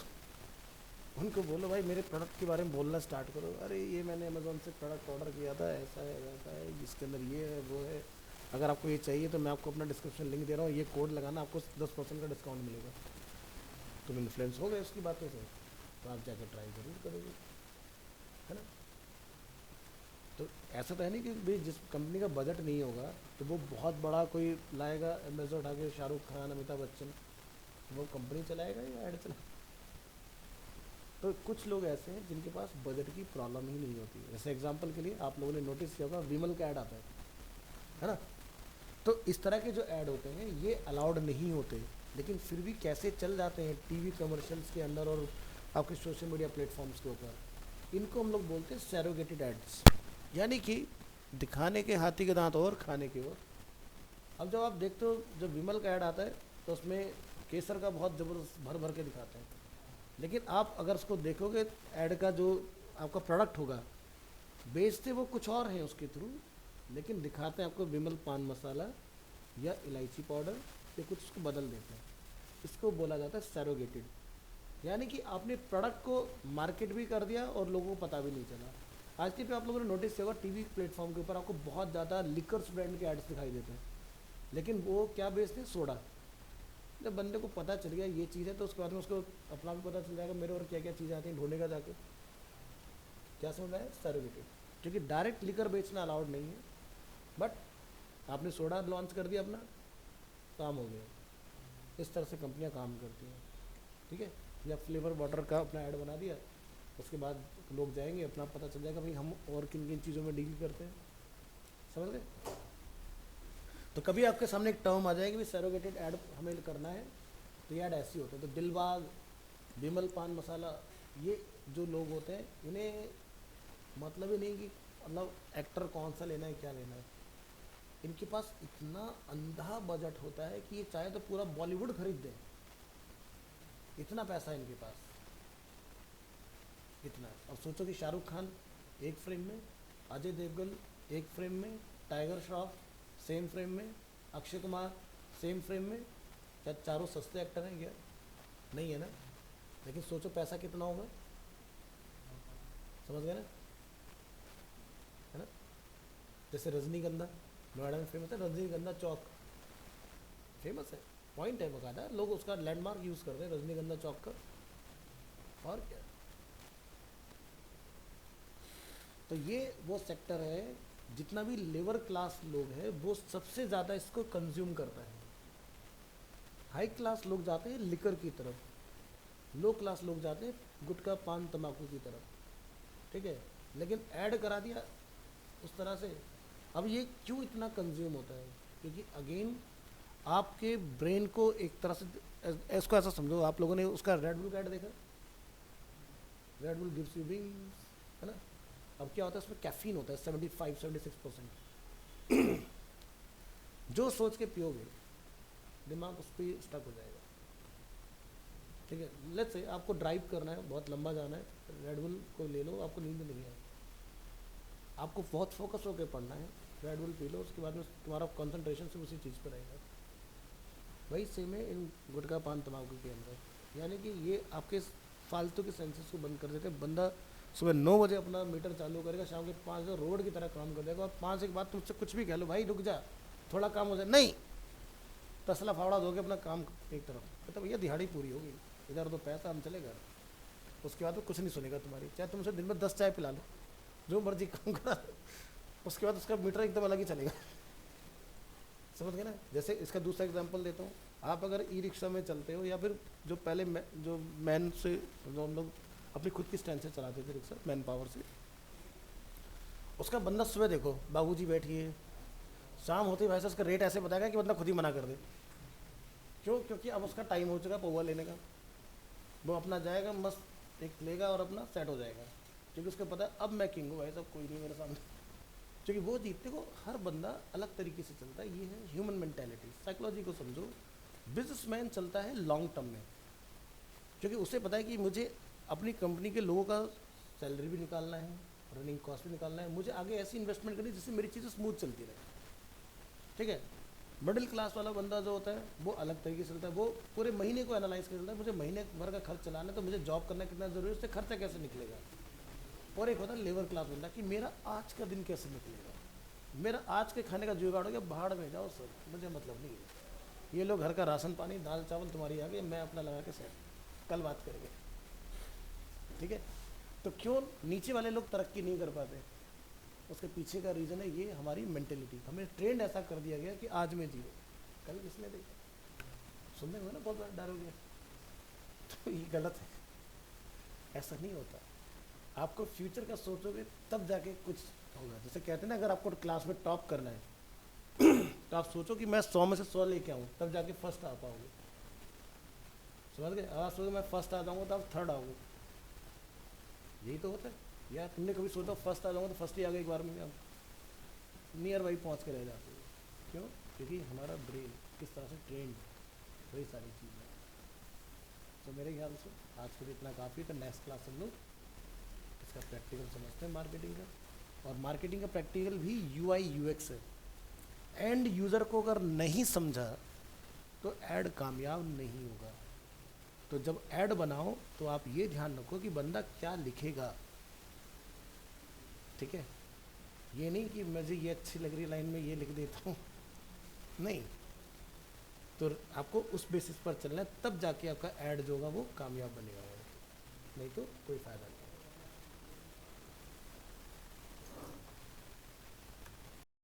उनको बोलो भाई मेरे प्रोडक्ट के बारे में बोलना स्टार्ट करो, अरे ये मैंने अमेज़ोन से प्रोडक्ट ऑर्डर किया था, ऐसा है वैसा है, जिसके अंदर ये है वो है, अगर आपको ये चाहिए तो मैं आपको अपना डिस्क्रिप्शन लिंक दे रहा हूँ, ये कोड लगाना आपको 10% का डिस्काउंट मिलेगा। तुम इन्फ्लुएंस हो गए उसकी बातों से, तो आप जाकर ट्राई ज़रूर करोगे, है ना। तो ऐसा तो है नहीं कि भाई जिस कंपनी का बजट नहीं होगा तो वो बहुत बड़ा कोई लाएगा एम्बेसडर उठा के, शाहरुख खान अमिताभ बच्चन, वो कंपनी चलाएगा या ऐड चलाएगा। तो कुछ लोग ऐसे हैं जिनके पास बजट की प्रॉब्लम ही नहीं होती। जैसे एग्जांपल के लिए आप लोगों ने नोटिस किया होगा विमल का ऐड आता है ना। तो इस तरह के जो ऐड होते हैं ये अलाउड नहीं होते, लेकिन फिर भी कैसे चल जाते हैं टीवी कमर्शियल्स के अंदर और आपके सोशल मीडिया प्लेटफॉर्म्स के ऊपर। इनको हम लोग बोलते हैं सैरोगेटेड एड्स, यानी कि दिखाने के हाथी के दांत और खाने के और। अब जब आप देखते हो जब विमल का ऐड आता है तो उसमें केसर का बहुत ज़बरदस्त भर भर के दिखाते हैं, लेकिन आप अगर उसको देखोगे ऐड का जो आपका प्रोडक्ट होगा, बेचते वो कुछ और हैं उसके थ्रू, लेकिन दिखाते हैं आपको विमल पान मसाला या इलायची पाउडर या कुछ उसको बदल देते हैं। इसको बोला जाता है सैरोगेटेड, यानी कि आपने प्रोडक्ट को मार्केट भी कर दिया और लोगों को पता भी नहीं चला। आज के पे आप लोगों ने नोटिस किया होगा टीवी प्लेटफॉर्म के ऊपर आपको बहुत ज़्यादा लिकर्स ब्रांड के एड्स दिखाई देते हैं, लेकिन वो क्या बेचते हैं, सोडा। जब बंदे को पता चल गया ये चीज़ है तो उसके बाद में उसको अपना भी पता चल जाएगा मेरे और क्या क्या चीज़ें आती हैं, ढूंढेगा जाके। क्या समझ रहा है, सैरोगेटेड, क्योंकि डायरेक्ट लिकर बेचना अलाउड नहीं है, बट आपने सोडा लॉन्च कर दिया अपना, काम हो गया। इस तरह से कंपनियां काम करती हैं, ठीक है। या फ्लेवर वाटर का अपना ऐड बना दिया, उसके बाद लोग जाएंगे अपना पता चल जाएगा भाई हम और किन किन चीज़ों में डील करते हैं, समझ गए। तो कभी आपके सामने एक टर्म आ जाएगी भी सैरोगेटेड ऐड हमें करना है, तो ये ऐड ऐसी होते हैं। तो दिलबाग, विमल पान मसाला, ये जो लोग होते हैं इन्हें मतलब ही नहीं कि मतलब एक्टर कौन सा लेना है क्या लेना है, इनके पास इतना अंधा बजट होता है कि ये चाहे तो पूरा बॉलीवुड खरीद दें, इतना पैसा है इनके पास, इतना। अब सोचो कि शाहरुख खान एक फ्रेम में, अजय देवगन एक फ्रेम में, टाइगर श्रॉफ सेम फ्रेम में, अक्षय कुमार सेम फ्रेम में, क्या चारों सस्ते एक्टर हैं क्या, नहीं है ना। लेकिन सोचो पैसा कितना होगा, समझ गए ना, है ना। जैसे रजनीगंधा नोएडा में फेमस है, रजनीगंधा चौक फेमस है, पॉइंट है बकायदा, लोग उसका लैंडमार्क यूज़ करते हैं रजनीगंधा चौक का, और क्या। तो ये वो सेक्टर है जितना भी लेबर क्लास लोग हैं वो सबसे ज़्यादा इसको कंज्यूम करता है। हाई क्लास लोग जाते हैं लिकर की तरफ, लो क्लास लोग जाते हैं गुटखा पान तंबाकू की तरफ, ठीक है। लेकिन ऐड करा दिया उस तरह से। अब ये क्यों इतना कंज्यूम होता है, क्योंकि अगेन आपके ब्रेन को एक तरह से, इसको ऐसा समझो, आप लोगों ने उसका रेड बुल का ऐड देखा, red bull gives you wings, है ना। अब क्या होता है उसमें कैफीन होता है 75-76%, जो सोच के पियोगे दिमाग उस पर स्टक हो जाएगा, ठीक है। लेट्स से आपको ड्राइव करना है, बहुत लंबा जाना है, रेड बुल को ले लो, आपको नींद नहीं आए, आपको बहुत फोकस होकर पढ़ना है, रेड बुल पी लो, उसके बाद में तुम्हारा कंसंट्रेशन से उसी चीज़ पर रहेगा। वही सेम है इन गुटखा पान तंबाकू के अंदर, यानी कि ये आपके फालतू के सेंसेस को बंद कर देते हैं। बंदा सुबह 9 बजे अपना मीटर चालू करेगा, शाम के 5 बजे रोड की तरह काम कर देगा, और 5 के बाद तुमसे कुछ भी कह लो, भाई रुक जा थोड़ा काम हो जाए, नहीं, तसला फावड़ा दोगे अपना काम एक तरफ, तो भैया दिहाड़ी पूरी होगी, इधर तो पैसा हम चले घर, उसके बाद वो कुछ नहीं सुनेगा तुम्हारी, चाहे तुमसे दिन में 10 चाय पिला लो, जो मर्जी काम करा, उसके बाद उसका मीटर एकदम अलग ही चलेगा। समझ गए ना। जैसे इसका दूसरा एग्जांपल देता हूँ, आप अगर ई रिक्शा में चलते हो या फिर जो पहले जो मैन से, जो हम लोग अपनी खुद की स्ट्रेंथ से चलाते थे रिक्शा, मैन पावर से, उसका बंदा सुबह देखो बाबूजी बैठिए, शाम होती भाई साहब उसका रेट ऐसे बताएगा कि बंदा खुद ही मना कर दे। क्यों? क्योंकि अब उसका टाइम हो चुका पौवा लेने का, वो अपना जाएगा मस्त एक लेगा और अपना सेट हो जाएगा, क्योंकि उसको पता है अब मैं किंग हूँ भाई साहब, कोई नहीं मेरे सामने। क्योंकि वो जीतने को हर बंदा अलग तरीके से चलता है। ये है ह्यूमन मेंटेलिटी, साइकोलॉजी को समझो। बिजनेसमैन चलता है लॉन्ग टर्म में, क्योंकि उसे पता है कि मुझे अपनी कंपनी के लोगों का सैलरी भी निकालना है, रनिंग कॉस्ट भी निकालना है, मुझे आगे ऐसी इन्वेस्टमेंट करनी जिससे मेरी चीज़ें स्मूथ चलती रहे। ठीक है। मिडिल क्लास वाला बंदा जो होता है वो अलग तरीके से चलता है, वो पूरे महीने को एनालाइज कर चलता है, मुझे महीने भर का खर्च चलाना है तो मुझे जॉब करना कितना ज़रूरी है, उससे खर्चा कैसे निकलेगा। और एक होता है लेबर क्लास बंदा कि मेरा आज का दिन कैसे निकलेगा, मेरा आज के खाने का जुगाड़ हो गया, भाड़ में जाओ सर, मुझे मतलब नहीं है। ये लोग घर का राशन पानी दाल चावल तुम्हारी आ गई, मैं अपना लगा के सेट, कल बात करेंगे। ठीक है। तो क्यों नीचे वाले लोग तरक्की नहीं कर पाते? उसके पीछे का रीज़न है ये हमारी मेंटेलिटी। हमें ट्रेंड ऐसा कर दिया गया कि आज में जियो, कल किसने देखा। सुनने में ना बहुत बड़ा डर हो गया, तो ये गलत है, ऐसा नहीं होता। आपको फ्यूचर का सोचोगे तब जाके कुछ होगा। जैसे कहते हैं ना, अगर आपको क्लास में टॉप करना है तो आप सोचो कि मैं 100 में से 100 लेके आऊँ, तब जाके फर्स्ट आ पाओगे। समझ गए? अब आप सोचो मैं फर्स्ट आ जाऊँगा तो आप थर्ड आओगे, यही तो होता है। यार तुमने कभी सोचा फर्स्ट आ जाऊँगा तो फर्स्ट ही आ गए एक बार में, आप नियर बाई पहुँच के रह जाते हो। क्यों? क्योंकि हमारा ब्रेन किस तरह से ट्रेंड, वही सारी चीज़ें। तो मेरे ख्याल से आज के लिए इतना काफ़ी, तो नेक्स्ट क्लास हम लोग इसका प्रैक्टिकल समझते हैं मार्केटिंग का। और मार्केटिंग का प्रैक्टिकल भी UI UX है। एंड यूज़र को अगर नहीं समझा तो ऐड कामयाब नहीं होगा। तो जब ऐड बनाओ तो आप ये ध्यान रखो कि बंदा क्या लिखेगा। ठीक है। ये नहीं कि मुझे ये अच्छी लग रही लाइन में ये लिख देता हूँ, नहीं। तो आपको उस बेसिस पर चलना है, तब जाके आपका ऐड जो होगा वो कामयाब बनेगा, नहीं तो कोई फ़ायदा नहीं।